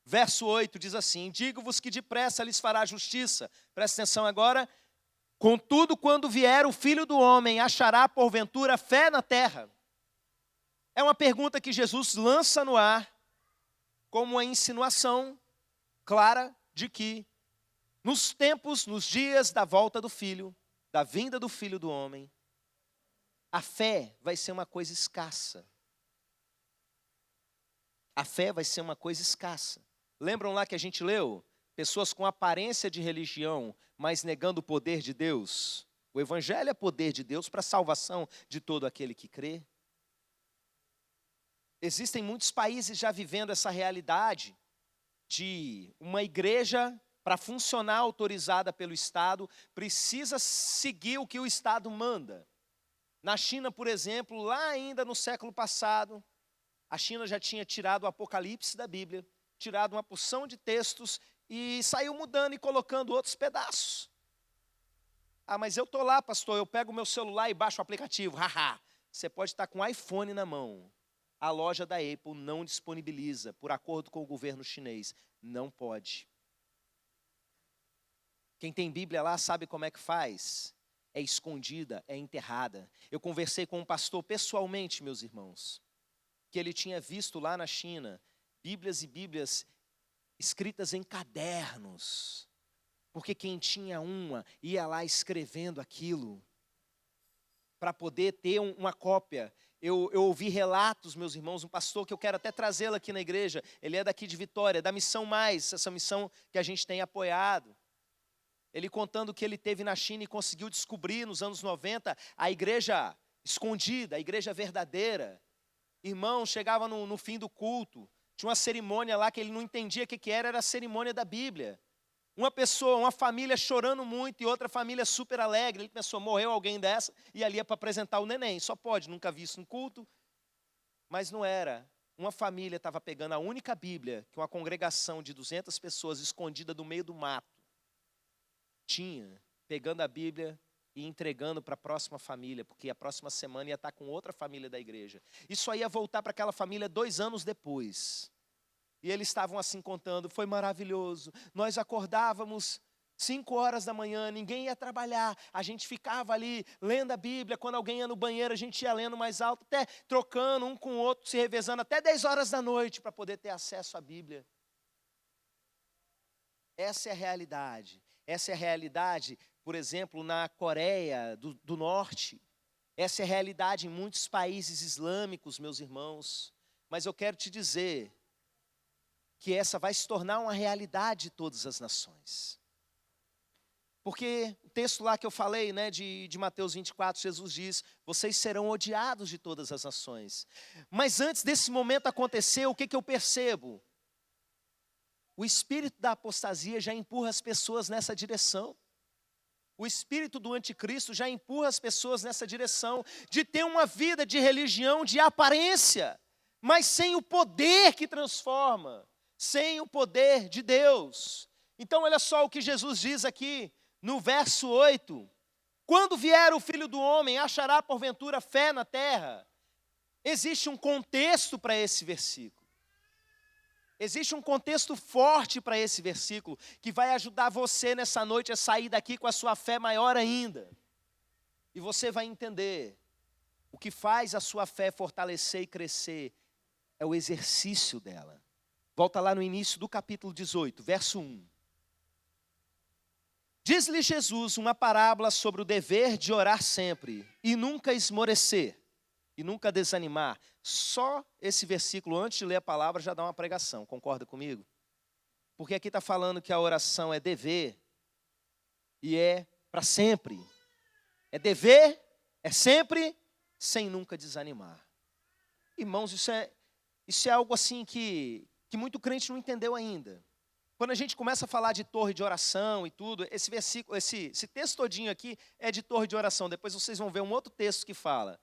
verso 8 diz assim: digo-vos que depressa lhes fará justiça. Presta atenção agora. Contudo, quando vier o Filho do Homem, achará porventura fé na terra? É uma pergunta que Jesus lança no ar, como uma insinuação clara de que, nos tempos, nos dias da volta do Filho, da vinda do Filho do Homem, a fé vai ser uma coisa escassa. A fé vai ser uma coisa escassa. Lembram lá que a gente leu? Pessoas com aparência de religião, mas negando o poder de Deus. O Evangelho é poder de Deus para a salvação de todo aquele que crê. Existem muitos países já vivendo essa realidade de uma igreja, para funcionar autorizada pelo Estado, precisa seguir o que o Estado manda. Na China, por exemplo, lá ainda no século passado, a China já tinha tirado o Apocalipse da Bíblia, tirado uma porção de textos e saiu mudando e colocando outros pedaços. Ah, mas eu estou lá, pastor, eu pego o meu celular e baixo o aplicativo. Haha, você pode estar com o iPhone na mão. A loja da Apple não disponibiliza, por acordo com o governo chinês. Não pode. Quem tem Bíblia lá sabe como é que faz. É escondida, é enterrada. Eu conversei com um pastor pessoalmente, meus irmãos, que ele tinha visto lá na China Bíblias e Bíblias escritas em cadernos. Porque quem tinha uma ia lá escrevendo aquilo para poder ter uma cópia. Eu ouvi relatos, meus irmãos, um pastor que eu quero até trazê-lo aqui na igreja, ele é daqui de Vitória, da Missão Mais, essa missão que a gente tem apoiado. Ele contando que ele teve na China e conseguiu descobrir nos anos 90 a igreja escondida, a igreja verdadeira. Irmão, chegava no fim do culto, tinha uma cerimônia lá que ele não entendia o que era a cerimônia da Bíblia. Uma pessoa, uma família chorando muito e outra família super alegre. Ele pensou, morreu alguém dessa e ali é para apresentar o neném. Só pode, nunca vi isso no culto. Mas não era. Uma família estava pegando a única Bíblia que uma congregação de 200 pessoas escondida no meio do mato tinha, pegando a Bíblia e entregando para a próxima família, porque a próxima semana ia estar com outra família da igreja. Isso aí ia voltar para aquela família 2 anos depois. E eles estavam assim contando, foi maravilhoso. Nós acordávamos 5 horas da manhã, ninguém ia trabalhar. A gente ficava ali lendo a Bíblia, quando alguém ia no banheiro, a gente ia lendo mais alto, até trocando um com o outro, se revezando, até 10 horas da noite, para poder ter acesso à Bíblia. Essa é a realidade. Essa é a realidade, por exemplo, na Coreia do Norte. Essa é a realidade em muitos países islâmicos, meus irmãos. Mas eu quero te dizer que essa vai se tornar uma realidade de todas as nações. Porque o texto lá que eu falei, né, de Mateus 24, Jesus diz, vocês serão odiados de todas as nações. Mas antes desse momento acontecer, o que eu percebo? O espírito da apostasia já empurra as pessoas nessa direção. O espírito do anticristo já empurra as pessoas nessa direção de ter uma vida de religião de aparência, mas sem o poder que transforma, sem o poder de Deus. Então olha só o que Jesus diz aqui no verso 8. Quando vier o Filho do Homem, achará porventura fé na terra? Existe um contexto para esse versículo. Existe um contexto forte para esse versículo, que vai ajudar você nessa noite a sair daqui com a sua fé maior ainda. E você vai entender, o que faz a sua fé fortalecer e crescer é o exercício dela. Volta lá no início do capítulo 18, verso 1. Diz-lhe Jesus uma parábola sobre o dever de orar sempre e nunca esmorecer. E nunca desanimar. Só esse versículo, antes de ler a palavra, já dá uma pregação. Concorda comigo? Porque aqui está falando que a oração é dever e é para sempre. É dever, é sempre, sem nunca desanimar. Irmãos, isso é algo assim que muito crente não entendeu ainda. Quando a gente começa a falar de torre de oração e tudo, esse versículo, esse texto todinho aqui é de torre de oração. Depois vocês vão ver um outro texto que fala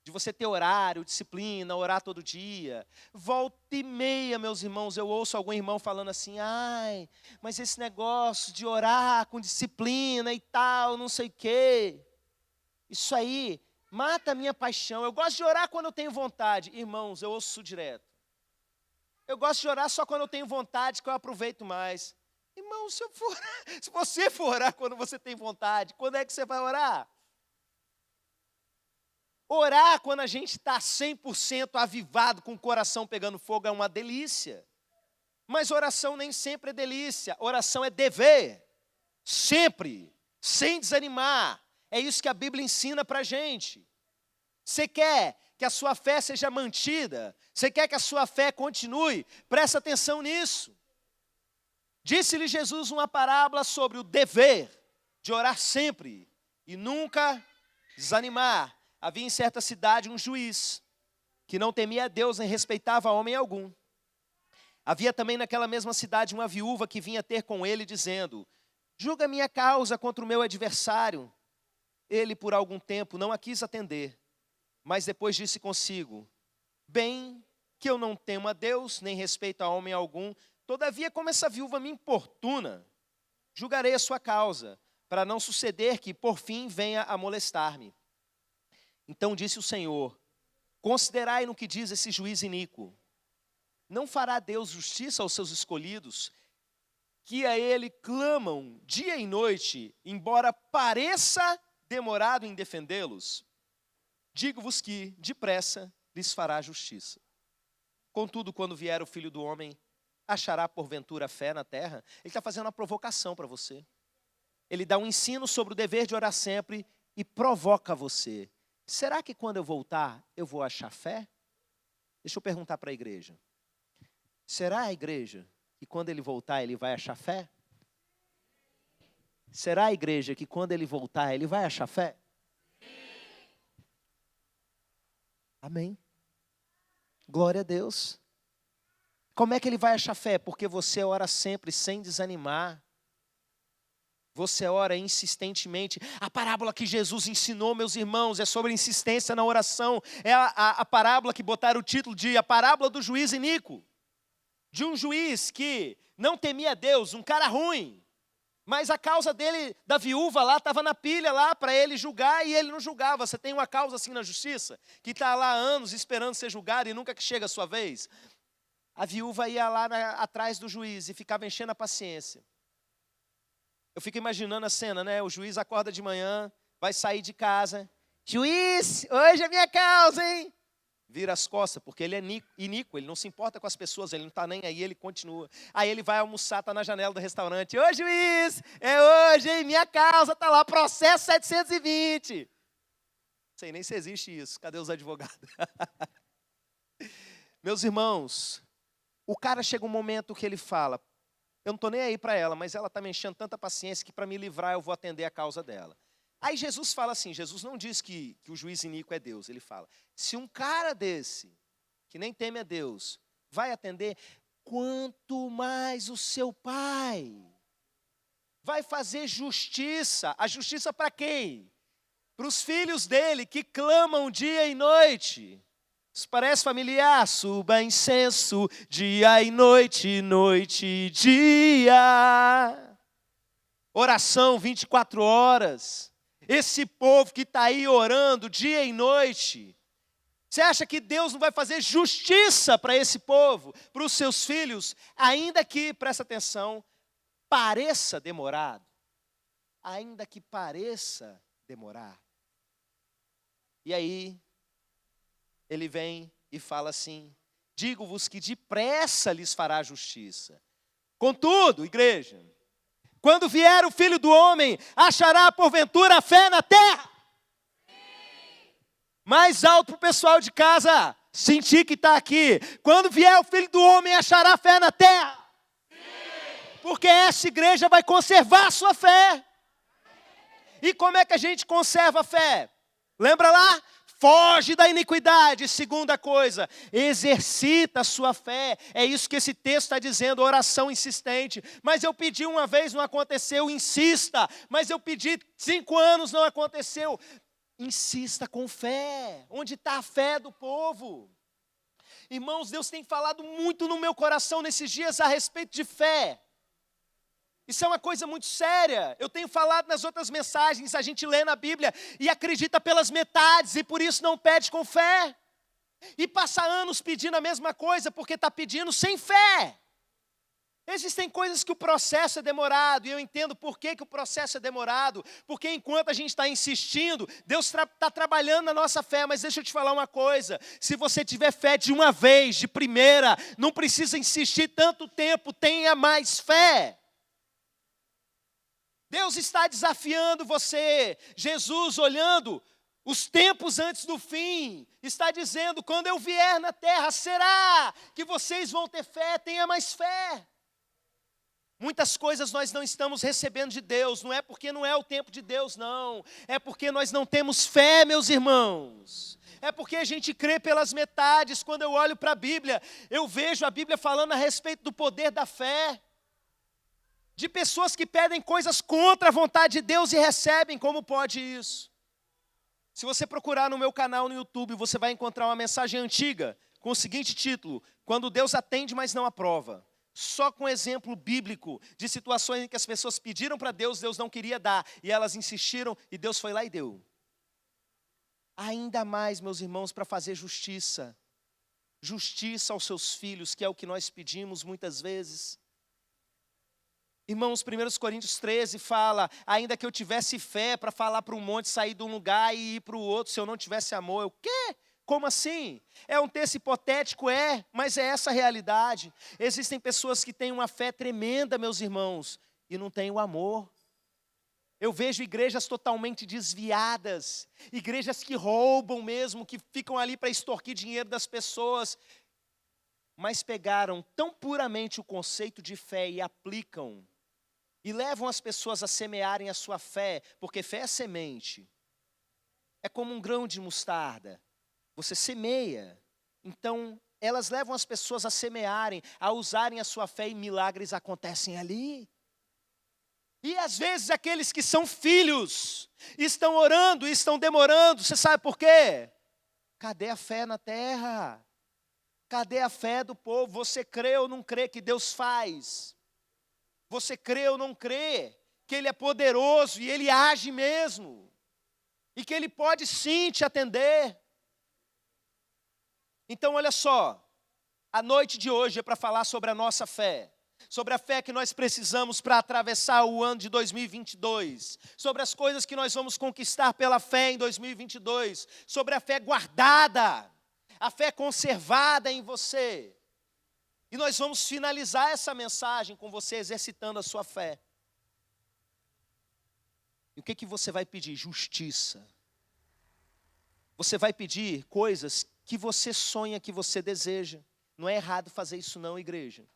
de você ter horário, disciplina, orar todo dia. Volta e meia, meus irmãos, eu ouço algum irmão falando assim, ai, mas esse negócio de orar com disciplina e tal, não sei o quê, isso aí mata a minha paixão. Eu gosto de orar quando eu tenho vontade. Irmãos, eu ouço isso direto. Eu gosto de orar só quando eu tenho vontade, que eu aproveito mais. Irmão, se você for orar quando você tem vontade, quando é que você vai orar? Orar quando a gente está 100% avivado, com o coração pegando fogo, é uma delícia. Mas oração nem sempre é delícia. Oração é dever. Sempre. Sem desanimar. É isso que a Bíblia ensina para a gente. Você quer que a sua fé seja mantida? Você quer que a sua fé continue? Presta atenção nisso. Disse-lhe Jesus uma parábola sobre o dever de orar sempre e nunca desanimar. Havia em certa cidade um juiz que não temia a Deus nem respeitava homem algum. Havia também naquela mesma cidade uma viúva que vinha ter com ele dizendo, julga minha causa contra o meu adversário. Ele por algum tempo não a quis atender, mas depois disse consigo, bem que eu não temo a Deus nem respeito a homem algum, todavia como essa viúva me importuna, julgarei a sua causa, para não suceder que por fim venha a molestar-me. Então disse o Senhor, considerai no que diz esse juiz iníquo. Não fará Deus justiça aos seus escolhidos, que a ele clamam dia e noite, embora pareça demorado em defendê-los, digo-vos que, depressa, lhes fará justiça. Contudo, quando vier o Filho do Homem, achará porventura fé na terra? Ele está fazendo uma provocação para você. Ele dá um ensino sobre o dever de orar sempre e provoca você. Será que quando eu voltar, eu vou achar fé? Deixa eu perguntar para a igreja. Será a igreja que quando ele voltar, ele vai achar fé? Será a igreja que quando ele voltar, ele vai achar fé? Amém. Glória a Deus. Como é que ele vai achar fé? Porque você ora sempre sem desanimar. Você ora insistentemente. A parábola que Jesus ensinou, meus irmãos, é sobre insistência na oração. É a parábola que botaram o título de a parábola do juiz iníquo. De um juiz que não temia Deus, um cara ruim. Mas a causa dele, da viúva lá, estava na pilha lá para ele julgar e ele não julgava. Você tem uma causa assim na justiça, que está lá há anos esperando ser julgado e nunca que chega a sua vez. A viúva ia lá atrás do juiz e ficava enchendo a paciência. Eu fico imaginando a cena, né? O juiz acorda de manhã, vai sair de casa. Juiz, hoje é minha causa, hein? Vira as costas, porque ele é iníquo, ele não se importa com as pessoas, ele não está nem aí, ele continua. Aí ele vai almoçar, está na janela do restaurante. Ô juiz, é hoje, hein? Minha causa está lá, processo 720. Não sei nem se existe isso, cadê os advogados? Meus irmãos, o cara chega um momento que ele fala, eu não estou nem aí para ela, mas ela está me enchendo tanta paciência que para me livrar eu vou atender a causa dela. Aí Jesus fala assim, Jesus não diz que o juiz iníquo é Deus, ele fala, se um cara desse, que nem teme a Deus, vai atender, quanto mais o seu pai vai fazer justiça. A justiça para quem? Para os filhos dele que clamam dia e noite. Isso parece familiar? Suba incenso, dia e noite, noite e dia. Oração 24 horas. Esse povo que está aí orando dia e noite. Você acha que Deus não vai fazer justiça para esse povo, para os seus filhos, ainda que, presta atenção, pareça demorado? Ainda que pareça demorar. E aí, ele vem e fala assim, digo-vos que depressa lhes fará justiça. Contudo, igreja, quando vier o Filho do Homem, achará porventura fé na terra? Mais alto para o pessoal de casa, sentir que está aqui. Quando vier o Filho do Homem, achará fé na terra? Porque essa igreja vai conservar a sua fé. E como é que a gente conserva a fé? Lembra lá? Foge da iniquidade. Segunda coisa, exercita a sua fé. É isso que esse texto está dizendo, oração insistente. Mas eu pedi uma vez, não aconteceu, insista. Mas eu pedi 5 anos, não aconteceu. Insista com fé. Onde está a fé do povo? Irmãos, Deus tem falado muito no meu coração nesses dias a respeito de fé. Isso é uma coisa muito séria. Eu tenho falado nas outras mensagens, a gente lê na Bíblia e acredita pelas metades e por isso não pede com fé. E passa anos pedindo a mesma coisa porque está pedindo sem fé. Existem coisas que o processo é demorado, e eu entendo por que o processo é demorado, porque enquanto a gente está insistindo, Deus está trabalhando na nossa fé, mas deixa eu te falar uma coisa, se você tiver fé de uma vez, de primeira, não precisa insistir tanto tempo, tenha mais fé. Deus está desafiando você, Jesus olhando os tempos antes do fim, está dizendo, quando eu vier na terra, será que vocês vão ter fé? Tenha mais fé. Muitas coisas nós não estamos recebendo de Deus, não é porque não é o tempo de Deus, não. É porque nós não temos fé, meus irmãos. É porque a gente crê pelas metades. Quando eu olho para a Bíblia, eu vejo a Bíblia falando a respeito do poder da fé. De pessoas que pedem coisas contra a vontade de Deus e recebem, como pode isso? Se você procurar no meu canal no YouTube, você vai encontrar uma mensagem antiga, com o seguinte título, Quando Deus atende, mas não aprova. Só com exemplo bíblico de situações em que as pessoas pediram para Deus, Deus não queria dar, e elas insistiram, e Deus foi lá e deu. Ainda mais, meus irmãos, para fazer justiça. Justiça aos seus filhos, que é o que nós pedimos muitas vezes. Irmãos, 1 Coríntios 13 fala, ainda que eu tivesse fé para falar para um monte sair de um lugar e ir para o outro, se eu não tivesse amor, eu, quê? Como assim? É um texto hipotético? É, mas é essa a realidade. Existem pessoas que têm uma fé tremenda, meus irmãos, e não têm o amor. Eu vejo igrejas totalmente desviadas, igrejas que roubam mesmo, que ficam ali para extorquir dinheiro das pessoas, mas pegaram tão puramente o conceito de fé e aplicam, e levam as pessoas a semearem a sua fé, porque fé é semente, é como um grão de mostarda, você semeia, então elas levam as pessoas a semearem, a usarem a sua fé e milagres acontecem ali. E às vezes aqueles que são filhos, estão orando e estão demorando, você sabe por quê? Cadê a fé na terra? Cadê a fé do povo? Você crê ou não crê que Deus faz? Você crê ou não crê que Ele é poderoso e Ele age mesmo? E que Ele pode sim te atender? Então olha só, a noite de hoje é para falar sobre a nossa fé. Sobre a fé que nós precisamos para atravessar o ano de 2022, sobre as coisas que nós vamos conquistar pela fé em 2022, sobre a fé guardada, a fé conservada em você. E nós vamos finalizar essa mensagem com você exercitando a sua fé. E o que você vai pedir? Justiça. Você vai pedir coisas que você sonha, que você deseja. Não é errado fazer isso não, igreja.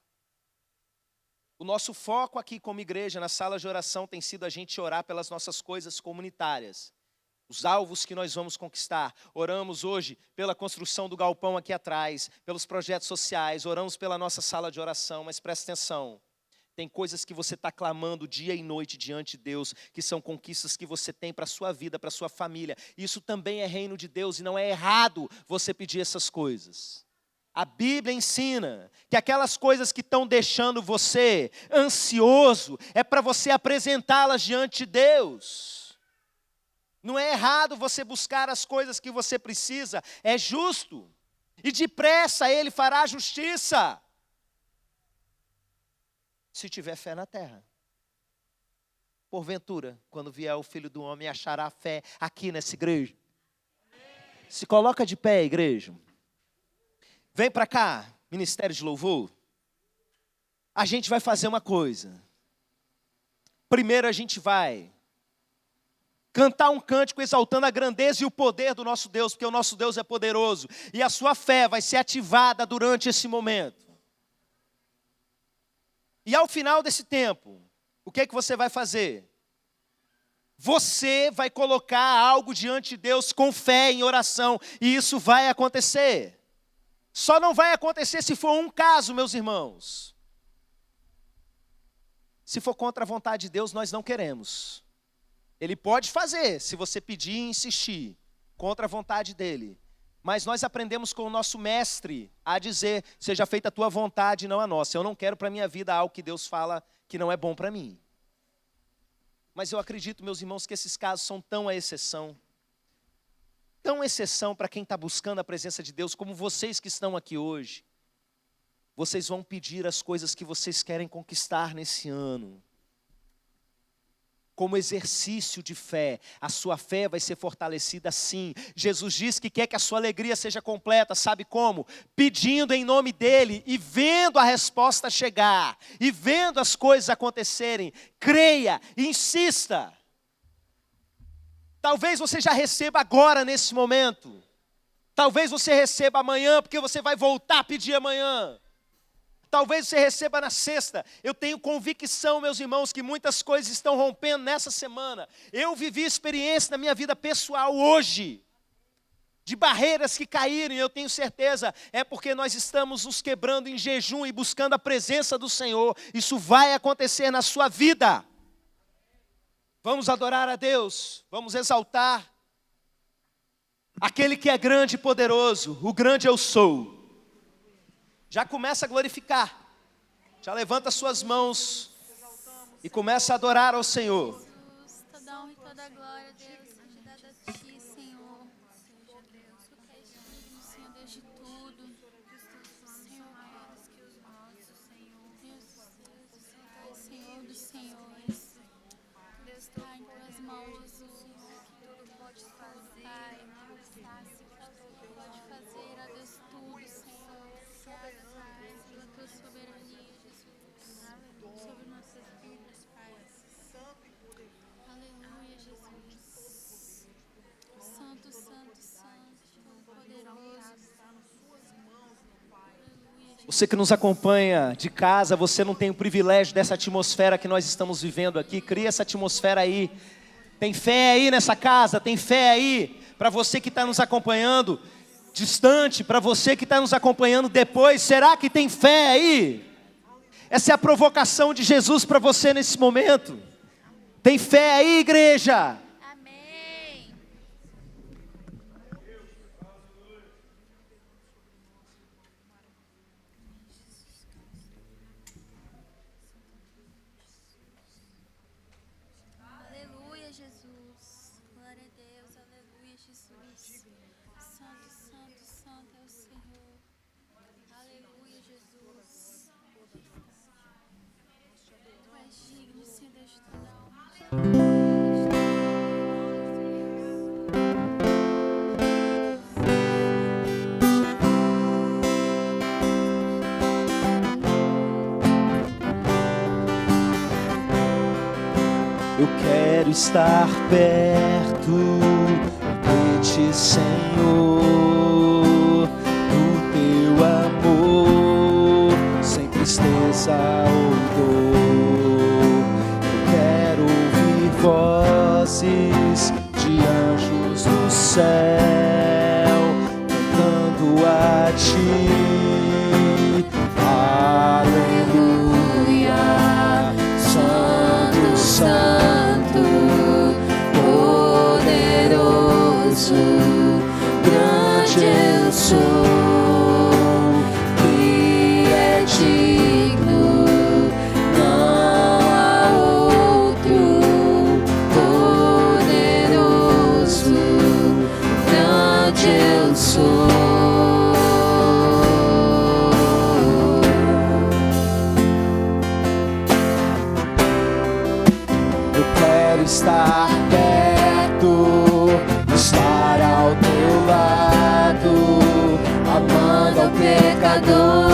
O nosso foco aqui como igreja, na sala de oração, tem sido a gente orar pelas nossas coisas comunitárias. Os alvos que nós vamos conquistar. Oramos hoje pela construção do galpão aqui atrás, pelos projetos sociais, oramos pela nossa sala de oração, mas presta atenção. Tem coisas que você está clamando dia e noite diante de Deus, que são conquistas que você tem para a sua vida, para a sua família. Isso também é reino de Deus e não é errado você pedir essas coisas. A Bíblia ensina que aquelas coisas que estão deixando você ansioso, é para você apresentá-las diante de Deus. Não é errado você buscar as coisas que você precisa, é justo. E depressa Ele fará justiça. Se tiver fé na terra. Porventura, quando vier o Filho do Homem, achará fé aqui nessa igreja. Se coloca de pé, igreja. Vem para cá, Ministério de Louvor. A gente vai fazer uma coisa. Primeiro a gente vai cantar um cântico exaltando a grandeza e o poder do nosso Deus, porque o nosso Deus é poderoso. E a sua fé vai ser ativada durante esse momento. E ao final desse tempo, o que é que você vai fazer? Você vai colocar algo diante de Deus com fé em oração, e isso vai acontecer. Só não vai acontecer se for um caso, meus irmãos. Se for contra a vontade de Deus, nós não queremos. Ele pode fazer, se você pedir e insistir, contra a vontade dele. Mas nós aprendemos com o nosso mestre a dizer, seja feita a tua vontade e não a nossa. Eu não quero para a minha vida algo que Deus fala que não é bom para mim. Mas eu acredito, meus irmãos, que esses casos são tão a exceção. Tão exceção para quem está buscando a presença de Deus, como vocês que estão aqui hoje. Vocês vão pedir as coisas que vocês querem conquistar nesse ano. Como exercício de fé, a sua fé vai ser fortalecida sim. Jesus diz que quer que a sua alegria seja completa, sabe como? Pedindo em nome dEle e vendo a resposta chegar, e vendo as coisas acontecerem. Creia, insista. Talvez você já receba agora nesse momento. Talvez você receba amanhã, porque você vai voltar a pedir amanhã. Talvez você receba na sexta. Eu tenho convicção, meus irmãos, que muitas coisas estão rompendo nessa semana. Eu vivi experiência na minha vida pessoal hoje, de barreiras que caíram, e eu tenho certeza, é porque nós estamos nos quebrando em jejum e buscando a presença do Senhor. Isso vai acontecer na sua vida. Vamos adorar a Deus, vamos exaltar aquele que é grande e poderoso, o grande eu sou. Já começa a glorificar, já levanta suas mãos e começa a adorar ao Senhor. Jesus, toda honra e toda glória, Deus, seja dada a Ti, Senhor. Seja Deus, Tu que és digno, Senhor, Deus de tudo. Senhor, maiores que os nossos, Senhor. Deus, Senhor dos Você que nos acompanha de casa, você não tem o privilégio dessa atmosfera que nós estamos vivendo aqui. Cria essa atmosfera aí. Tem fé aí nessa casa, tem fé aí. Para você que está nos acompanhando distante, para você que está nos acompanhando depois, será que tem fé aí? Essa é a provocação de Jesus para você nesse momento. Tem fé aí, igreja? Amém. Aleluia, Jesus. Glória a Deus. Aleluia, Jesus. Santo, santo, santo é o Senhor. Aleluia, Jesus. Tu és digno, Senhor Deus de toda a honra. Eu quero estar perto de Ti, Senhor, do Teu amor, sem tristeza ou dor. Eu quero ouvir vozes de anjos do céu, cantando a Ti. Aleluia, Santo, Santo, poderoso, grande eu sou, que é digno, não há outro, poderoso, grande eu sou. Estar perto, estar ao teu lado, amando ao pecador,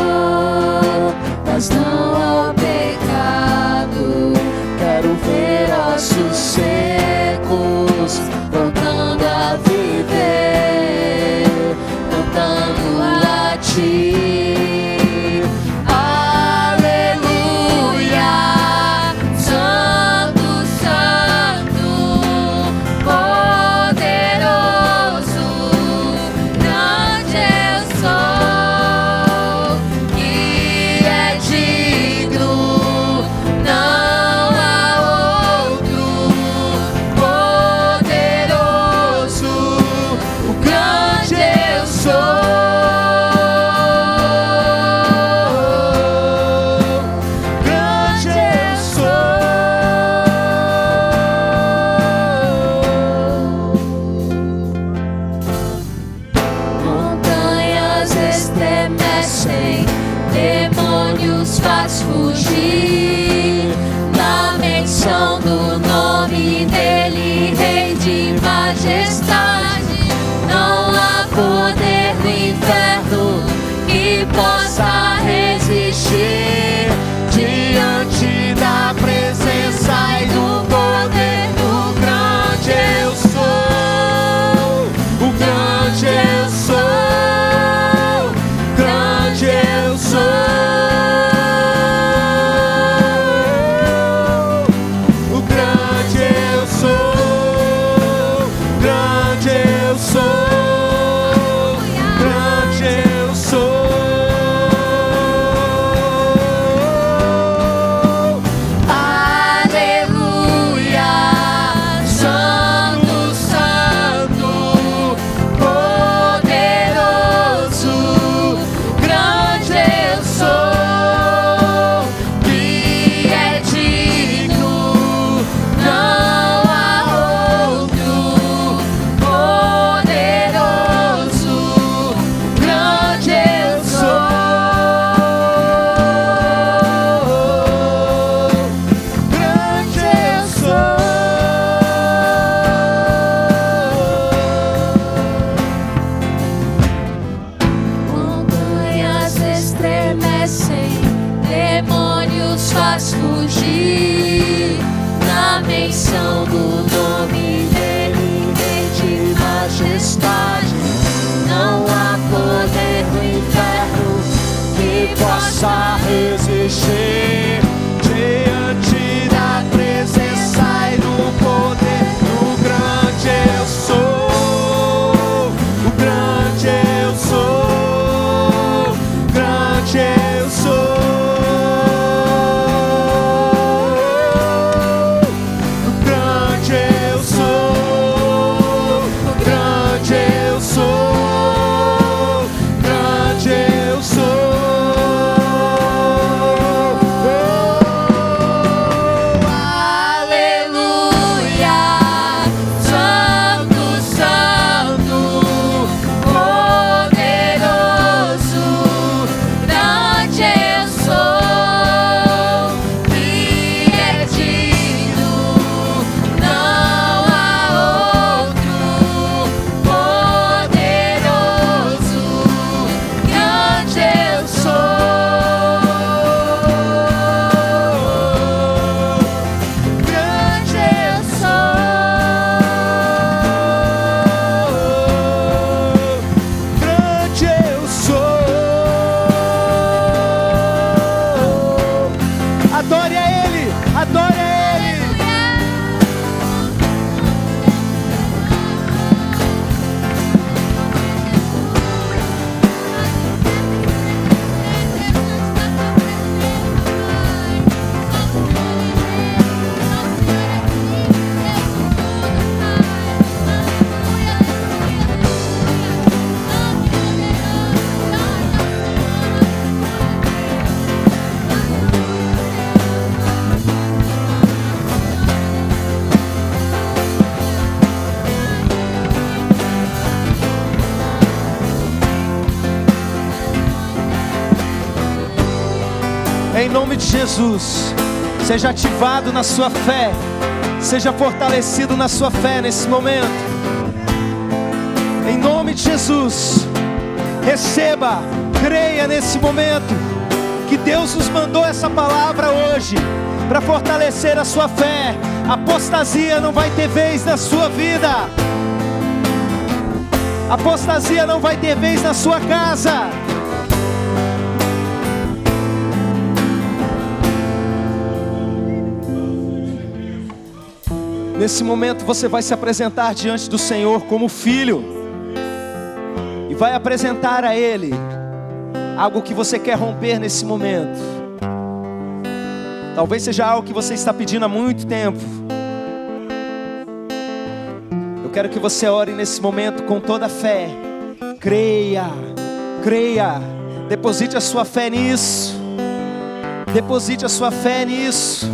mas não ao pecado. Quero ver ossos secos voltando a viver, cantando a Ti. Faz fugir na menção do nome dele, Rei de majestade. Não há poder no inferno que possa resistir diante da presença e do poder do grande eu sou, o grande eu sou, grande eu sou. Faz fugir na menção do nome dele, Rei de majestade. Não há poder no inferno que nome de Jesus, seja ativado na sua fé, seja fortalecido na sua fé nesse momento. Em nome de Jesus, receba, creia nesse momento, que Deus nos mandou essa palavra hoje, para fortalecer a sua fé. Apostasia não vai ter vez na sua vida. Apostasia não vai ter vez na sua casa. Nesse momento você vai se apresentar diante do Senhor como filho, e vai apresentar a Ele algo que você quer romper nesse momento. Talvez seja algo que você está pedindo há muito tempo. Eu quero que você ore nesse momento com toda a fé. Creia, creia, deposite a sua fé nisso. Deposite a sua fé nisso.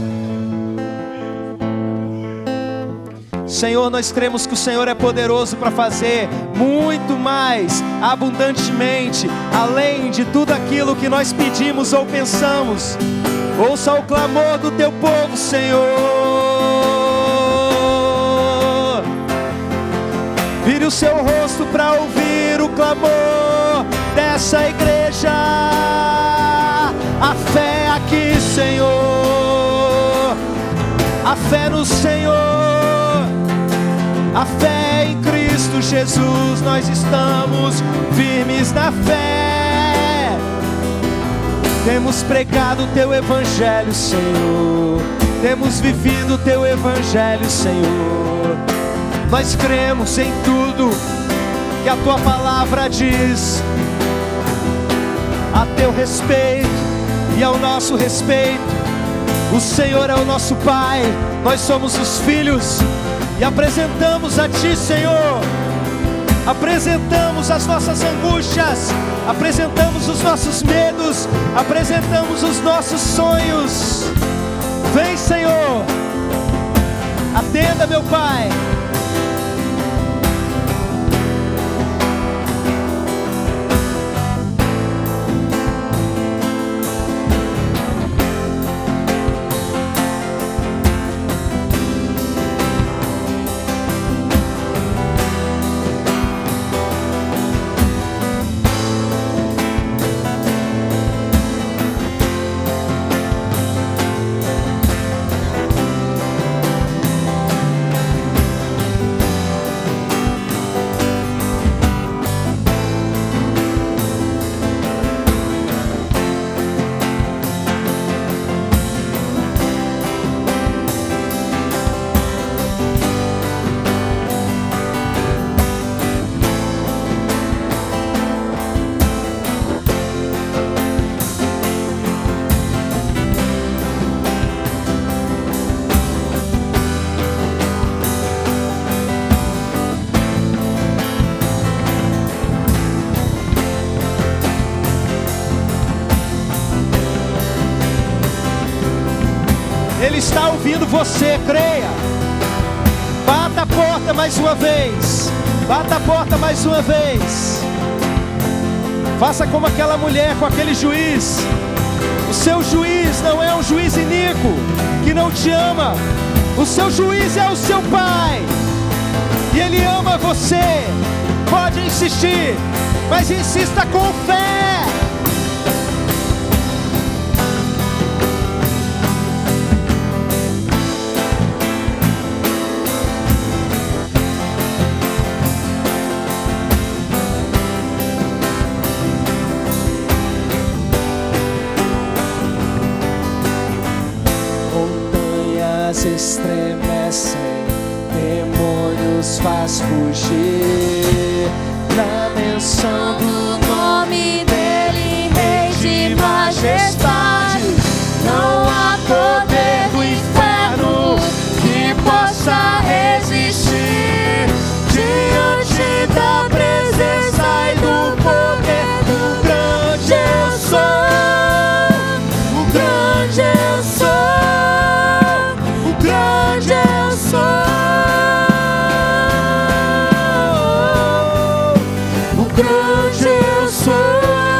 Senhor, nós cremos que o Senhor é poderoso para fazer muito mais, abundantemente, além de tudo aquilo que nós pedimos ou pensamos. Ouça o clamor do teu povo, Senhor. Vire o seu rosto para ouvir o clamor dessa igreja. A fé aqui, Senhor. A fé no Senhor. A fé em Cristo Jesus. Nós estamos firmes na fé. Temos pregado o teu evangelho, Senhor. Temos vivido o teu evangelho, Senhor. Nós cremos em tudo que a tua palavra diz a teu respeito e ao nosso respeito. O Senhor é o nosso Pai, nós somos os filhos, e apresentamos a ti, Senhor. Apresentamos as nossas angústias, apresentamos os nossos medos, apresentamos os nossos sonhos. Vem, Senhor, atenda, meu Pai. Ele está ouvindo você, creia. Bata a porta mais uma vez. Bata a porta mais uma vez. Faça como aquela mulher com aquele juiz. O seu juiz não é um juiz iníquo que não te ama. O seu juiz é o seu Pai, e Ele ama você. Pode insistir, mas insista com fé. Estremecem, demônios faz fugir na menção do nome dele, Rei de majestade. Não há poder do inferno que possa resistir diante da presença e do poder do grande eu sou. O grande eu sou. Grande eu sou, o grande eu sou.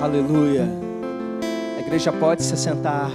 Aleluia. A igreja pode se sentar.